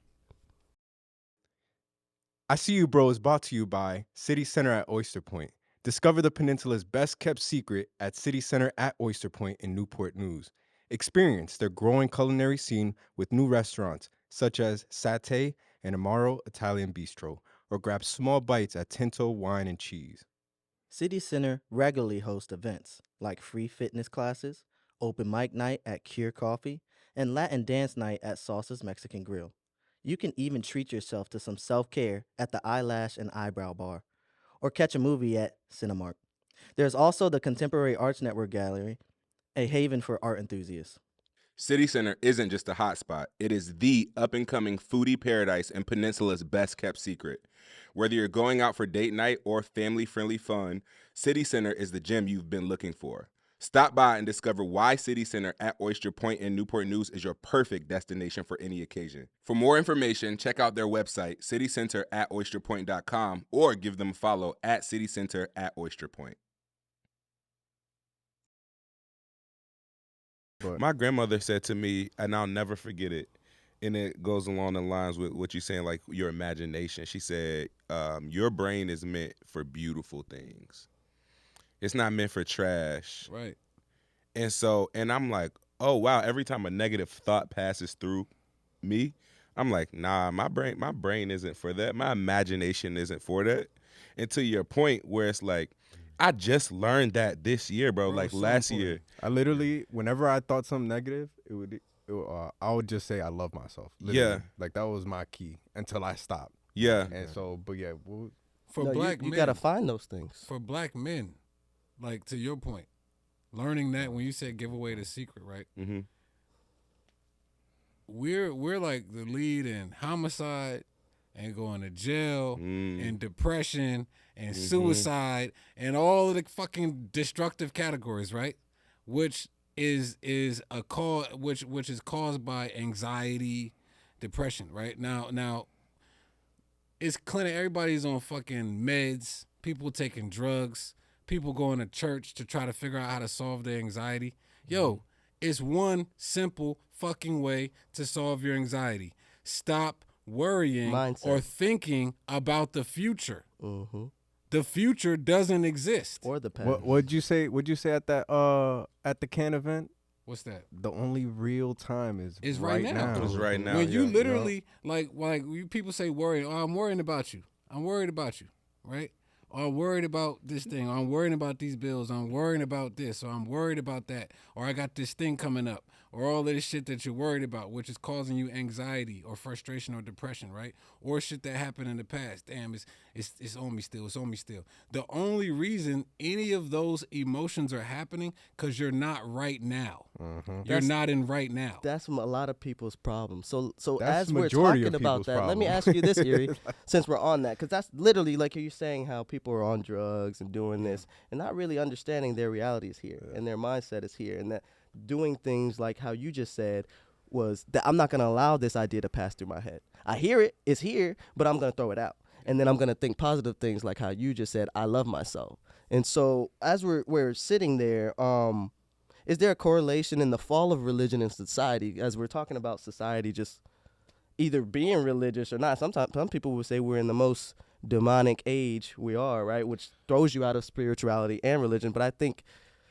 I See You Bro is brought to you by City Center at Oyster Point. Discover the peninsula's best kept secret at City Center at Oyster Point in Newport News. Experience their growing culinary scene with new restaurants such as Satay and Amaro Italian Bistro, or grab small bites at Tinto Wine and Cheese. City Center regularly hosts events like free fitness classes, open mic night at Cure Coffee, and Latin dance night at Salsa's Mexican Grill. You can even treat yourself to some self-care at the Eyelash and Eyebrow Bar, or catch a movie at Cinemark. There's also the Contemporary Arts Network Gallery, a haven for art enthusiasts. City Center isn't just a hotspot. It is the up-and-coming foodie paradise and Peninsula's best-kept secret. Whether you're going out for date night or family-friendly fun, City Center is the gem you've been looking for. Stop by and discover why City Center at Oyster Point in Newport News is your perfect destination for any occasion. For more information, check out their website, citycenter@oysterpoint.com, or give them a follow at City Center at Oyster Point. But My grandmother said to me, and I'll never forget it, and it goes along the lines with what you're saying, like your imagination. She said, your brain is meant for beautiful things. It's not meant for trash. Right. And I'm like, oh wow, every time a negative thought passes through me, I'm like, nah, my brain isn't for that. My imagination isn't for that. And to your point where it's like, I just learned that this year, bro, like so last important. year. I literally, whenever I thought something negative, I would just say I love myself. Literally. Yeah. Like that was my key until I stopped. Yeah. And so, but yeah, For No, black you men, gotta find those things. for black men, like to your point, learning that when you said give away the secret, right? Mm-hmm. We're like the lead in homicide and going to jail and depression and suicide and all of the fucking destructive categories, right? Which is a cause which is caused by anxiety, depression, right? Now it's clinic, everybody's on fucking meds, people taking drugs, people going to church to try to figure out how to solve their anxiety. Yo, it's one simple fucking way to solve your anxiety. Stop worrying Mindset. or thinking about the future. Mm-hmm. The future doesn't exist. Or the past. what'd you say? What'd you say at that at the can event? What's that? The only real time is right now. It's right now. When you yeah. literally like you people say worry, oh, I'm worrying about you. I'm worried about you, right? Or I'm worried about this thing. Or I'm worried about these bills. I'm worried about this. Or I'm worried about that. Or I got this thing coming up. Or all of this shit that you're worried about, which is causing you anxiety or frustration or depression, right? Or shit that happened in the past. Damn, it's on me still. It's on me still. The only reason any of those emotions are happening because you're not right now. Mhm. You're not in right now. That's a lot of people's problems. So That's as we're majority talking of about people's that, let me problem. ask you this, Erie, since we're on that, because that's literally like you're saying how people are on drugs and doing this and not really understanding their reality is here and their mindset is here, and that doing things like how you just said was that I'm not going to allow this idea to pass through my head. I hear it, it's here, but I'm going to throw it out. And then I'm going to think positive things like how you just said, I love myself. And so as we're sitting there, is there a correlation in the fall of religion in society, as we're talking about society just either being religious or not? Sometimes some people would say we're in the most demonic age we are, right? Which throws you out of spirituality and religion. But I think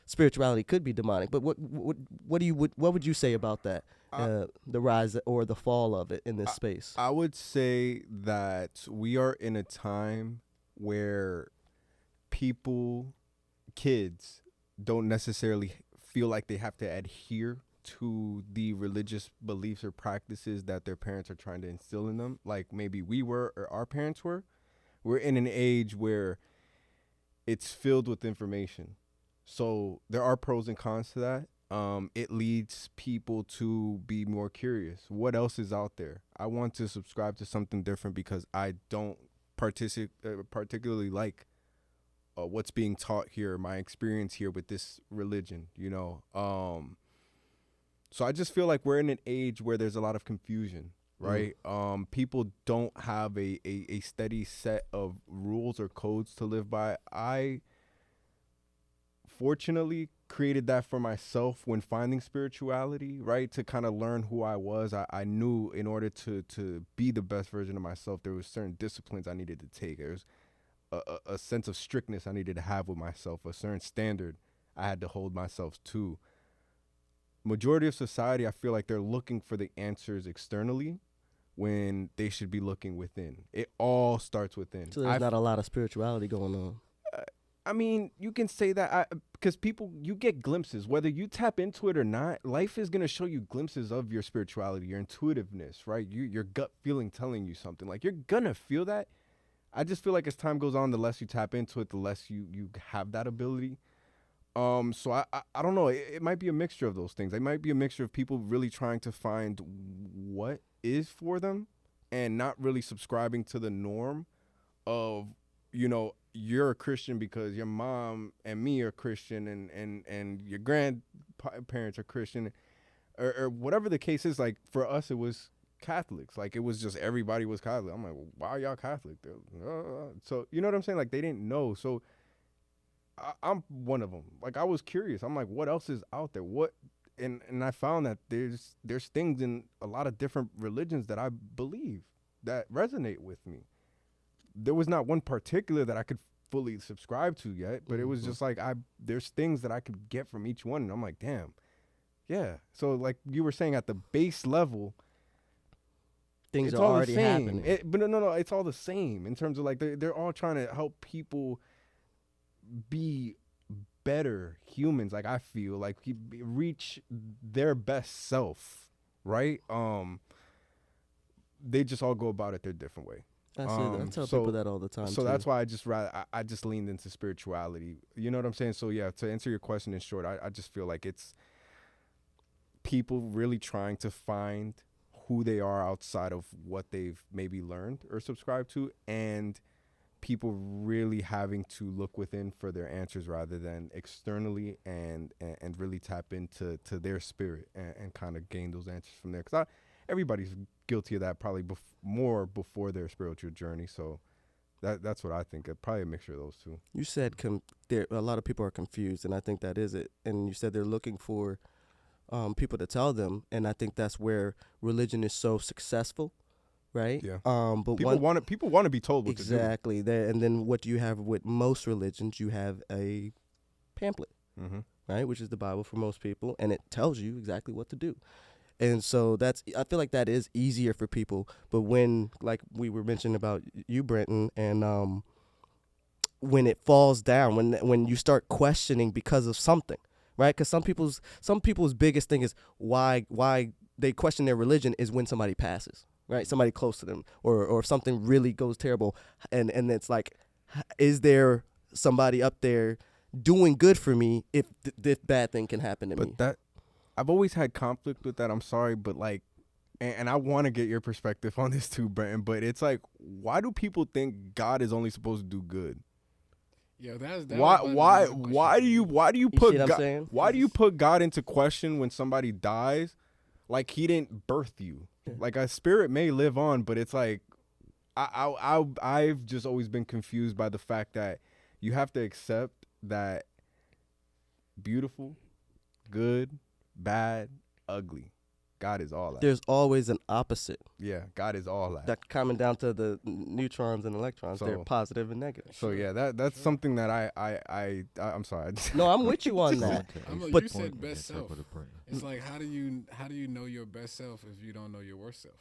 spirituality could be demonic. But what would you say about that? The rise or the fall of it in this space? I would say that we are in a time where kids don't necessarily feel like they have to adhere to the religious beliefs or practices that their parents are trying to instill in them, like maybe we were or our parents were. We're in an age where it's filled with information. So there are pros and cons to that. It leads people to be more curious. What else is out there? I want to subscribe to something different because I don't particularly like what's being taught here, my experience here with this religion, So I just feel like we're in an age where there's a lot of confusion, right? People don't have a steady set of rules or codes to live by. I fortunately created that for myself when finding spirituality, right? To kind of learn who I was. I knew in order to be the best version of myself, there was certain disciplines I needed to take. There was a sense of strictness I needed to have with myself, a certain standard I had to hold myself to. Majority of society, I feel like they're looking for the answers externally when they should be looking within. It all starts within. So there's not a lot of spirituality going on. I mean, you can say that because you get glimpses, whether you tap into it or not. Life is going to show you glimpses of your spirituality, your intuitiveness, right? Your gut feeling telling you something. Like, you're going to feel that. I just feel like as time goes on, the less you tap into it, the less you have that ability. So I don't know. It might be a mixture of those things. It might be a mixture of people really trying to find what is for them and not really subscribing to the norm of, you're a Christian because your mom and me are Christian and your grandparents are Christian or whatever the case is. Like, for us, it was Catholics. Like, it was just everybody was Catholic. I'm like, well, why are y'all Catholic? So you know what I'm saying? Like, they didn't know. So I'm one of them. Like, I was curious. I'm like, what else is out there? And I found that there's things in a lot of different religions that I believe that resonate with me. There was not one particular that I could fully subscribe to yet, but it was just like there's things that I could get from each one, and I'm like, damn, yeah. So like you were saying, at the base level, Things it's are all already the same. happening. But no, it's all the same in terms of like they're all trying to help people be better humans. Like, I feel like reach their best self, right? They just all go about it their different way. I tell people that all the time. So too. that's why I just leaned into spirituality. You know what I'm saying? So yeah, to answer your question in short, I just feel like it's people really trying to find who they are outside of what they've maybe learned or subscribed to, and people really having to look within for their answers rather than externally, and really tap into their spirit and kind of gain those answers from there. Because everybody's guilty of that probably more before their spiritual journey. So that's what I think. Probably a mixture of those two. You said a lot of people are confused, and I think that is it. And you said they're looking for people to tell them, and I think that's where religion is so successful, right? Yeah. But people want to be told what exactly to do. And then what you have with most religions, you have a pamphlet, Mm-hmm. right, which is the Bible for most people, and it tells you exactly what to do. And so I feel like that is easier for people. But when, like we were mentioning about you, Brenton, and when it falls down, when you start questioning because of something, right? Because some people's biggest thing is why they question their religion is when somebody passes, right? Somebody close to them, or if something really goes terrible, and it's like, is there somebody up there doing good for me if this bad thing can happen to me? But I've always had conflict with that. I'm sorry, but like, and I want to get your perspective on this too, Brenton. But it's like, why do people think God is only supposed to do good? Yeah, that Why was about to be my question for you. why do you You see put what I'm God, saying? why do you put God into question when somebody dies? Like he didn't birth you. Like a spirit may live on, but it's like I've just always been confused by the fact that you have to accept that beautiful, good, bad, ugly, God is all that. There's always an opposite. Yeah, God is all that. That coming down to the neutrons and electrons. They're So- positive and negative. So yeah, that's something that I'm sorry. No, I'm with you on that. You said best self. It's like how do you know your best self if you don't know your worst self?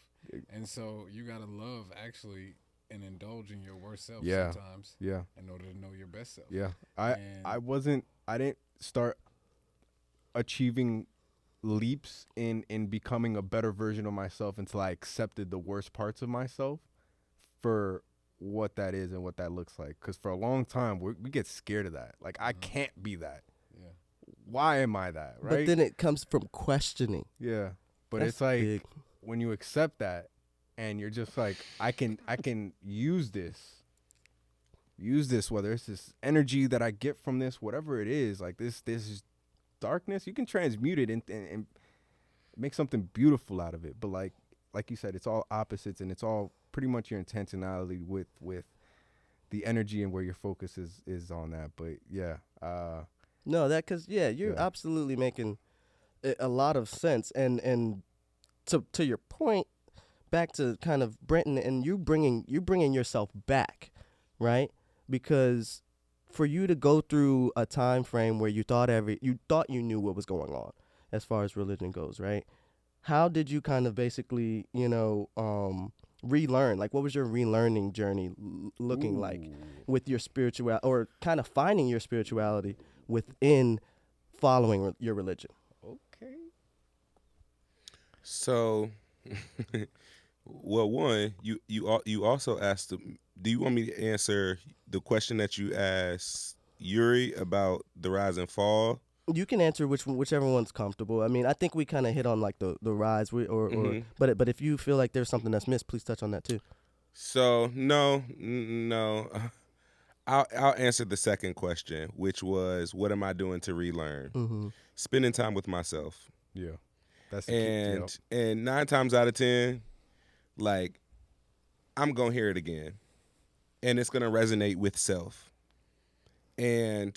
And so you gotta love actually and indulge in your worst self Yeah. sometimes Yeah, in order to know your best self. yeah. And- I didn't start achieving leaps in becoming a better version of myself until I accepted the worst parts of myself for what that is and what that looks like. Because for a long time we get scared of that. Like I can't be that. Yeah. Why am I that? Right? But then it comes from questioning. Yeah. But That's it's like big. when you accept that and you're just like, I can use this, whether it's this energy that I get from this, whatever it is, like this darkness, you can transmute it and make something beautiful out of it. But like you said, it's all opposites, and it's all pretty much your intentionality with the energy and where your focus is on that. But yeah, No, that because you're Yeah. absolutely making a lot of sense, and to your point, back to kind of Brenton and you bringing yourself back, right? Because for you to go through a time frame where you thought you knew what was going on as far as religion goes, right? How did you kind of basically relearn? Like, what was your relearning journey looking like with your spirituality, or kind of finding your spirituality within following your religion? okay. So, well, one, you also asked. Do you want me to answer the question that you asked Yuri about the rise and fall? You can answer whichever one's comfortable. I mean, I think we kind of hit on like the rise, Mhm. but if you feel like there's something that's missed, please touch on that too. So no. I'll answer the second question, which was, what am I doing to relearn? Mm-hmm. Spending time with myself, Yeah, that's the key. and 9 times out of 10, like, I'm gonna hear it again, and it's gonna resonate with self. And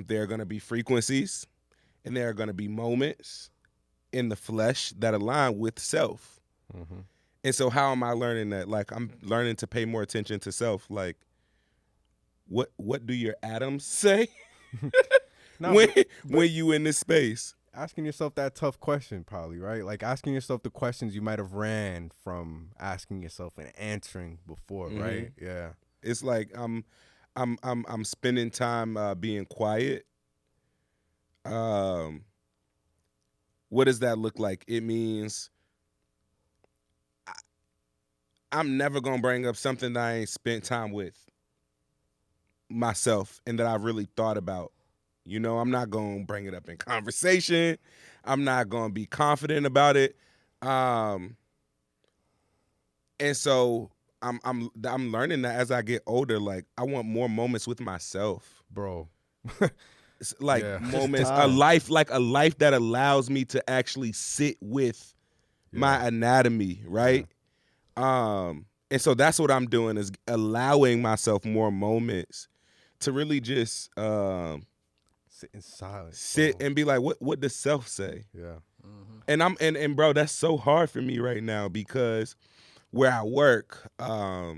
there are gonna be frequencies, and there are gonna be moments in the flesh that align with self. Mm-hmm. And so, how am I learning that? Like, I'm learning to pay more attention to self. Like, what do your atoms say No, when you in this space? asking yourself that tough question, probably, right? Like asking yourself the questions you might have ran from asking yourself and answering before, Mhm. right? Yeah. It's like I'm spending time being quiet. What does that look like? It means I'm never gonna bring up something that I ain't spent time with myself and that I've really thought about. You know, I'm not gonna bring it up in conversation. I'm not gonna be confident about it. And so I'm learning that as I get older, like, I want more moments with myself. Bro. It's like Yeah. moments, time. a life that allows me to actually sit with my anatomy, right? And so that's what I'm doing, is allowing myself more moments to really just Sit in silence. sit bro. and be like, what does self say? Yeah. And and bro, that's so hard for me right now, because where I work, a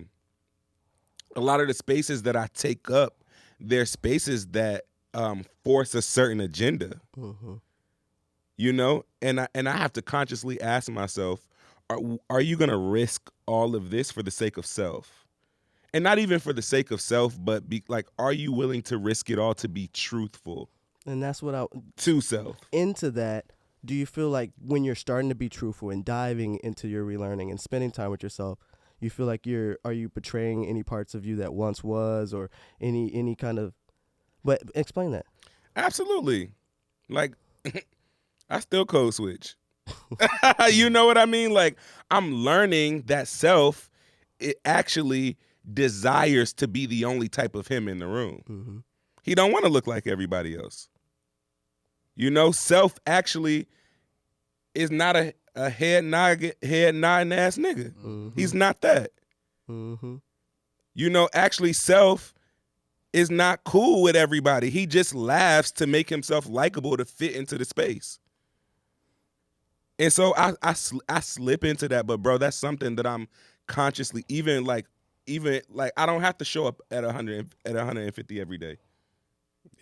lot of the spaces that I take up, they're spaces that force a certain agenda. Mm-hmm. You know, and I have to consciously ask myself, are you gonna risk all of this for the sake of self? And not even for the sake of self, but be like, are you willing to risk it all to be truthful And that's what to self? into that. Do you feel like when you're starting to be truthful and diving into your relearning and spending time with yourself, you feel like are you betraying any parts of you that once was, or any kind of? But explain that. Absolutely. Like, I still code switch. You know what I mean? Like, I'm learning that self, it actually desires to be the only type of him in the room. Mm-hmm. He don't want to look like everybody else. You know, self actually is not a head nodding ass nigga. Mm-hmm. He's not that. Mm-hmm. You know, actually self is not cool with everybody. He just laughs to make himself likable to fit into the space. And so I slip into that, but bro, that's something that I'm consciously even like I don't have to show up at 150 every day.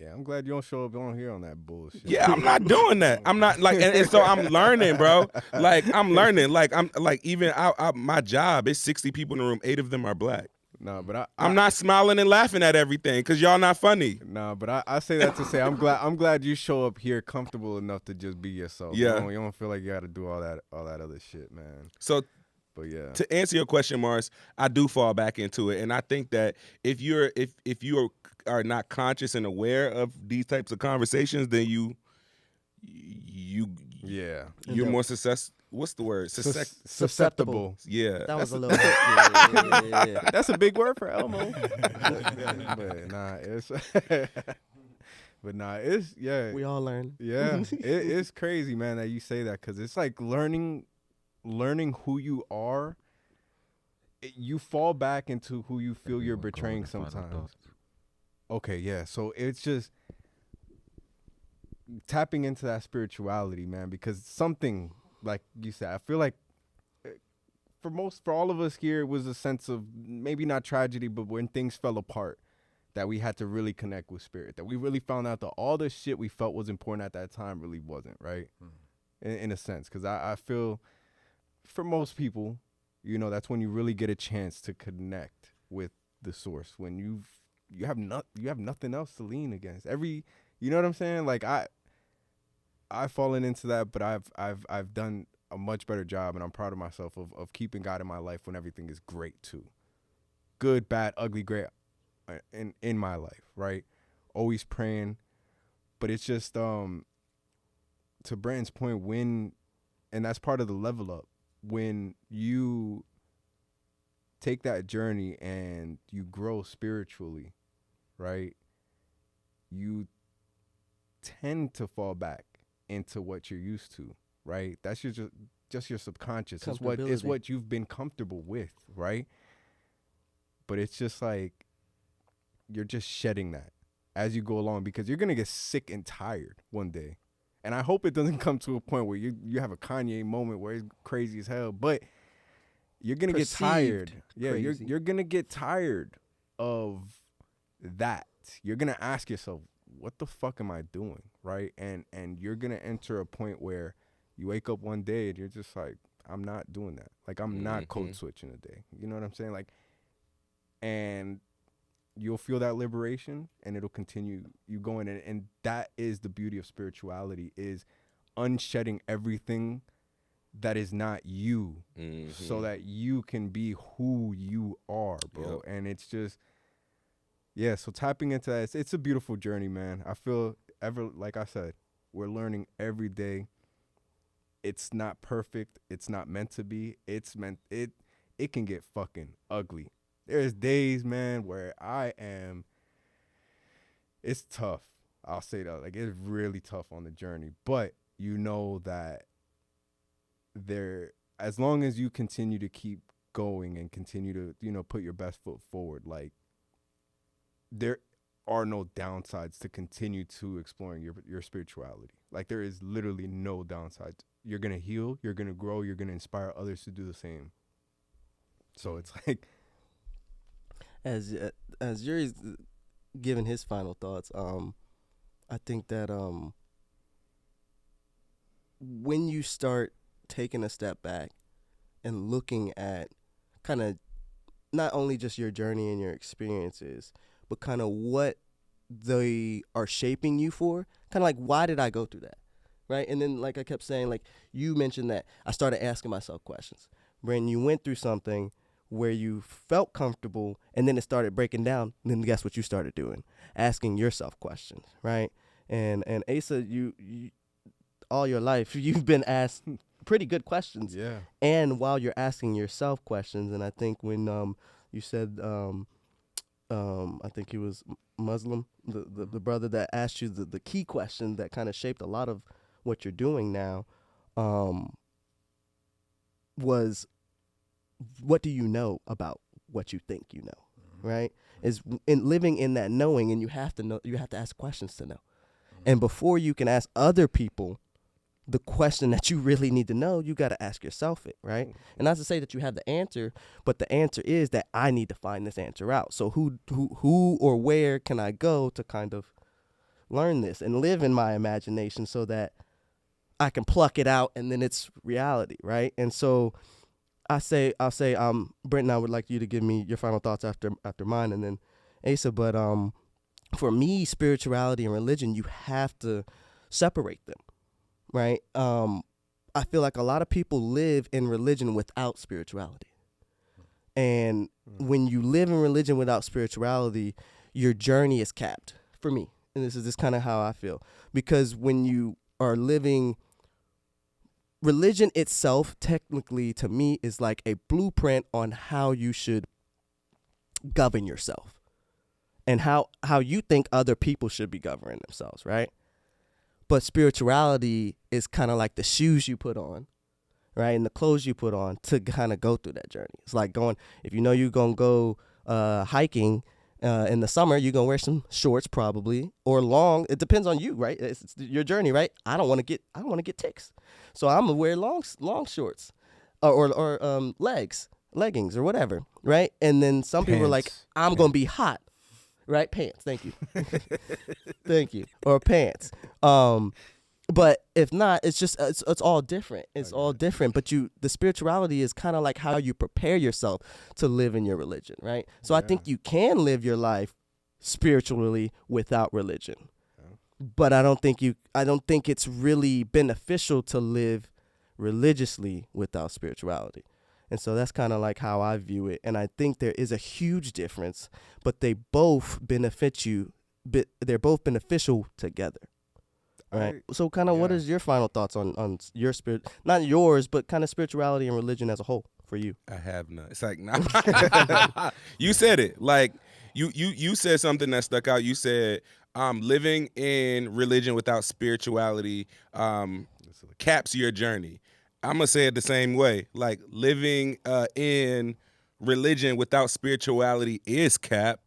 Yeah, I'm glad you don't show up on here on that bullshit. Yeah, I'm not doing that. I'm not like, and so I'm learning, bro. Like I'm learning. Like I'm like even my job is 60 people in the room. 8 of them are black. No, but I'm not smiling and laughing at everything because y'all not funny. No, but I say that to say I'm glad you show up here comfortable enough to just be yourself. Yeah. You don't feel like you got to do all that other shit, man. So But yeah, to answer your question, Morris, I do fall back into it, and I think that if you are not conscious and aware of these types of conversations, then you're more what's the word? Susceptible. Yeah. That was a little. Yeah. That's a big word for Elmo. But it's yeah. We all learn. Yeah, it's crazy, man, that you say that because it's like learning who you are. You fall back into who you feel you're betraying sometimes. Okay, yeah. So it's just tapping into that spirituality, man, because something like you said, I feel like for all of us here, it was a sense of maybe not tragedy, but when things fell apart, that we had to really connect with spirit, that we really found out that all the shit we felt was important at that time really wasn't, right? In a sense, because I feel for most people, you know, that's when you really get a chance to connect with the source, when you have nothing else to lean against. You know what I'm saying? Like I've fallen into that, but I've done a much better job, and I'm proud of myself of keeping God in my life when everything is great too. Good, bad, ugly, great in my life, right? Always praying. But it's just to Brandon's point, and that's part of the level up, when you take that journey and you grow spiritually, right? You tend to fall back into what you're used to, right? That's just your subconscious. It's what you've been comfortable with, right? But it's just like you're just shedding that as you go along, because you're gonna get sick and tired one day. And I hope it doesn't come to a point where you have a Kanye moment where it's crazy as hell, but you're gonna get tired. Yeah, you're gonna get tired of that. You're gonna ask yourself, what the fuck am I doing, right? And you're gonna enter a point where you wake up one day and you're just like, I'm not doing that. Like, I'm not code switching today. You know what I'm saying? Like, and you'll feel that liberation, and it'll continue you going. And that is the beauty of spirituality, is unshedding everything that is not you, so that you can be who you are, bro. Yep. And it's just, yeah, so tapping into that, it's a beautiful journey, man. I feel like I said, we're learning every day. It's not perfect. It's not meant to be. It can get fucking ugly. There's days, man, where it's tough. I'll say that. Like, it's really tough on the journey. But you know that as long as you continue to keep going and continue to, you know, put your best foot forward, like, there are no downsides to continue to exploring your spirituality. Like, there is literally no downsides. You're going to heal, you're going to grow, you're going to inspire others to do the same. So it's like, as Yuri's giving his final thoughts, I think that when you start taking a step back and looking at kind of not only just your journey and your experiences, but kind of what they are shaping you for, kind of like, why did I go through that, right? And then, like I kept saying, like you mentioned that I started asking myself questions. Brandon, you went through something where you felt comfortable, and then it started breaking down, and then guess what you started doing? Asking yourself questions, right? And Asa, you all your life, you've been asked pretty good questions. Yeah. And while you're asking yourself questions, and I think when you said, I think he was Muslim, the brother that asked you the key question that kind of shaped a lot of what you're doing now, was, what do you know about what you think you know, right? Is in living in that knowing, and you have to know, you have to ask questions to know. And before you can ask other people the question that you really need to know, you got to ask yourself it, right? And not to say that you have the answer, but the answer is that I need to find this answer out. So who or where can I go to kind of learn this and live in my imagination so that I can pluck it out and then it's reality, right? And so I'll say, Brenton, I would like you to give me your final thoughts after mine, and then Asa. But for me, spirituality and religion, you have to separate them, right? I feel like a lot of people live in religion without spirituality. And when you live in religion without spirituality, your journey is capped, for me. And this is just kind of how I feel. Because when you are living, religion itself, technically, to me, is like a blueprint on how you should govern yourself and how you think other people should be governing themselves, right? But spirituality is kind of like the shoes you put on, right? And the clothes you put on to kind of go through that journey. It's like going, if you know you're going to go hiking in the summer, you're going to wear some shorts probably, or long. It depends on you, right? It's your journey, right? I don't want to get ticks. So I'm going to wear long shorts or leggings or whatever, right? And then some people are like, Pants. I'm going to be hot. Right? Pants. Thank you. Thank you. Or pants. But if not, it's just, it's all different. It's all different. But the spirituality is kind of like how you prepare yourself to live in your religion, right? So I think you can live your life spiritually without religion. But I don't think it's really beneficial to live religiously without spirituality. And so that's kind of like how I view it. And I think there is a huge difference, but they both benefit you. They're both beneficial together. Right. So kind of what is your final thoughts on your spirit, not yours, but kind of spirituality and religion as a whole for you? I have none. It's like, nah. You said it. Like you said something that stuck out. You said living in religion without spirituality caps your journey. I'm going to say it the same way. Like living in religion without spirituality is cap.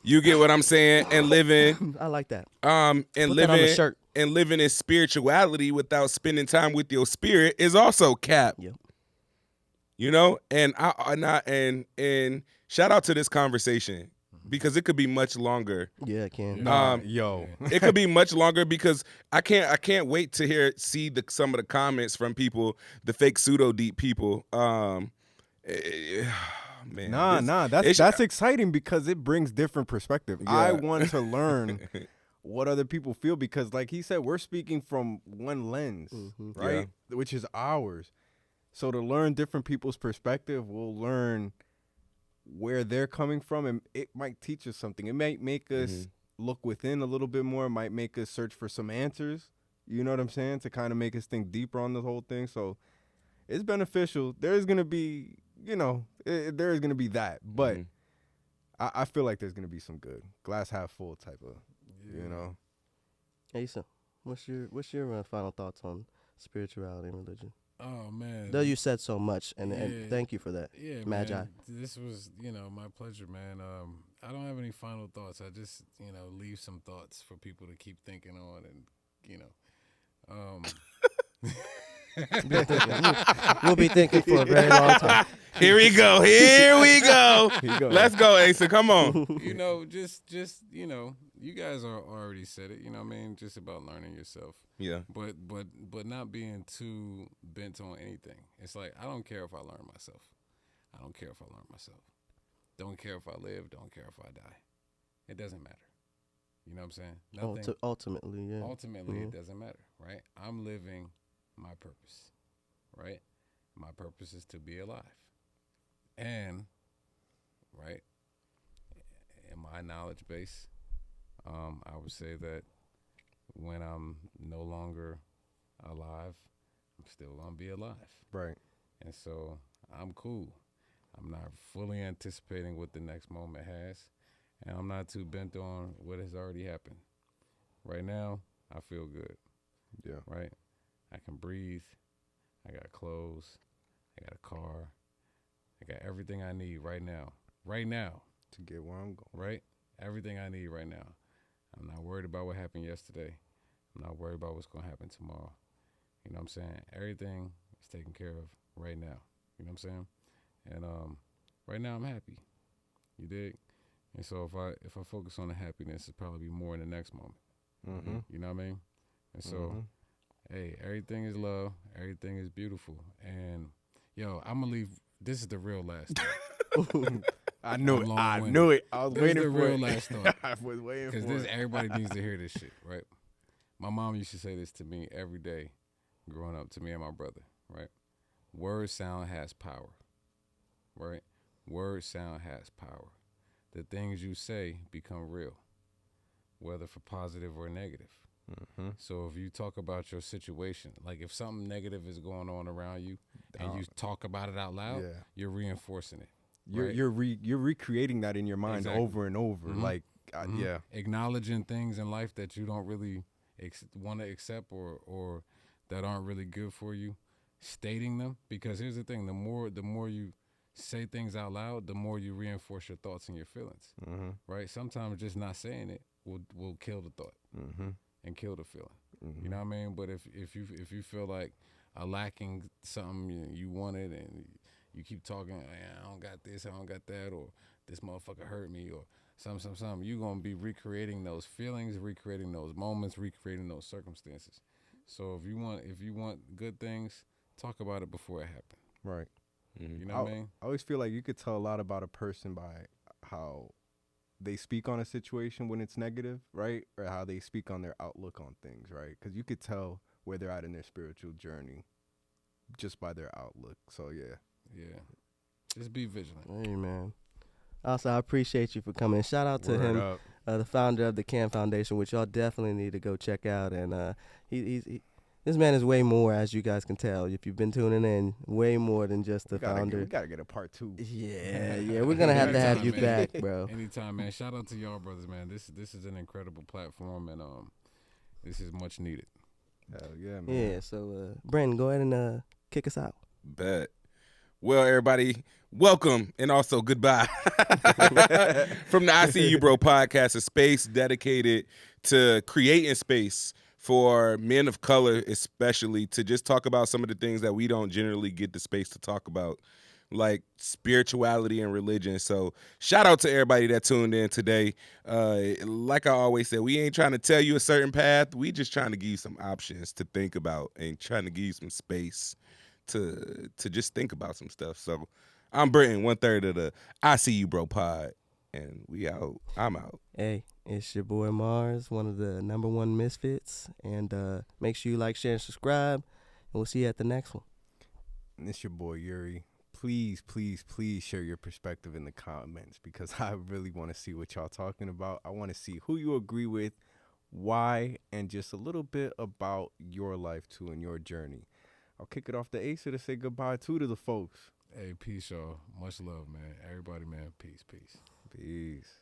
You get what I'm saying? And living I like that. and Put living that on the shirt. and living in spirituality without spending time with your spirit is also cap. Yep. You know? And and shout out to this conversation because it could be much longer. Yeah, it can. It could be much longer because I can't wait to see some of the comments from people, the fake pseudo deep people. Man, that's exciting because it brings different perspective. Yeah. I want to learn what other people feel because, like he said, we're speaking from one lens, right? Which is ours. So to learn different people's perspective, we'll learn where they're coming from, and it might teach us something. It might make us look within a little bit more. It might make us search for some answers. You know what I'm saying? To kind of make us think deeper on the whole thing. So it's beneficial. There's gonna be, there is gonna be that, but I feel like there's gonna be some good glass half full type of, Asa, what's your final thoughts on spirituality and religion? Oh man, Though you said so much, and thank you for that. Yeah, Magi. man. This was, my pleasure, man. I don't have any final thoughts. I just, leave some thoughts for people to keep thinking on, and We'll be thinking for a very long time. Here we go. Let's go, Asa. Come on. just you guys are already said it. You know what I mean? Just about learning yourself. Yeah. But not being too bent on anything. It's like I don't care if I learn myself. I don't care if I learn myself. Don't care if I live. Don't care if I die. It doesn't matter. You know what I'm saying? Nothing. Ultimately, yeah. Ultimately, it doesn't matter, right? I'm living my purpose, right? My purpose is to be alive. And, right, in my knowledge base, I would say that when I'm no longer alive, I'm still gonna be alive. Right. And so I'm cool. I'm not fully anticipating what the next moment has, and I'm not too bent on what has already happened. Right now, I feel good, Yeah. right? I can breathe. I got clothes. I got a car. I got everything I need right now. Right now, To get where I'm going. right? Everything I need right now. I'm not worried about what happened yesterday. I'm not worried about what's going to happen tomorrow. You know what I'm saying? Everything is taken care of right now. You know what I'm saying? And right now I'm happy. You dig? And so if I focus on the happiness, it'll probably be more in the next moment. Mm-hmm. You know what I mean? And so, hey, everything is love. Everything is beautiful. And yo, I'm gonna leave. This is the real last thought. I knew I'm it. I long-winded. knew it. I was This is waiting the for real it. last thought. I was waiting Because for this it. everybody needs to hear this shit, right? My mom used to say this to me every day growing up, to me and my brother, right? Word sound has power, right? Word sound has power. The things you say become real, whether for positive or negative. Mm-hmm. So if you talk about your situation, like if something negative is going on around you and you talk about it out loud, Yeah. you're reinforcing it. You're right? you're recreating that in your mind Exactly. over and over. Mhm. Like yeah. Acknowledging things in life that you don't really want to accept or that aren't really good for you, stating them, because here's the thing: the more you say things out loud, the more you reinforce your thoughts and your feelings. Mm-hmm. Right? Sometimes just not saying it will kill the thought Mm-hmm. and kill the feeling. Mm-hmm. You know what I mean? But if you feel like lacking something you wanted and you keep talking, I don't got this, I don't got that, or this motherfucker hurt me, or something, you're gonna be recreating those feelings, recreating those moments, recreating those circumstances. So if you want good things, talk about it before it happens. Right. You know what I mean? I always feel like you could tell a lot about a person by how they speak on a situation when it's negative, right? Or how they speak on their outlook on things, right? Because you could tell where they're at in their spiritual journey just by their outlook. So, yeah. Yeah. Just be vigilant. Hey, man. Also, I appreciate you for coming. Shout out to Word him, up. the founder of the CAN Foundation, which y'all definitely need to go check out. And this man is way more, as you guys can tell, if you've been tuning in, way more than just the We founder. gotta get a part 2. Yeah, we're gonna have to have you Anytime, man. back, bro. Anytime, man. Shout out to y'all brothers, man. This is an incredible platform, and this is much needed. Hell yeah, man. Yeah. So, Brandon, go ahead and kick us out. Bet. Well, everybody, welcome and also goodbye from the ICU Bro podcast, a space dedicated to creating space for men of color, especially to just talk about some of the things that we don't generally get the space to talk about, like spirituality and religion. So shout out to everybody that tuned in today. Like I always said, we ain't trying to tell you a certain path. We just trying to give you some options to think about and trying to give you some space to just think about some stuff. So I'm Britton, 1/3 of the ICU Bro pod, and we out. I'm out. Hey, it's your boy Mars, one of the #1 misfits. And make sure you like, share, and subscribe. And we'll see you at the next one. And it's your boy Yuri. Please, please, please share your perspective in the comments because I really want to see what y'all talking about. I want to see who you agree with, why, and just a little bit about your life too and your journey. I'll kick it off to Asa to say goodbye too to the folks. Hey, peace, y'all. Much love, man. Everybody, man. Peace, peace. Peace.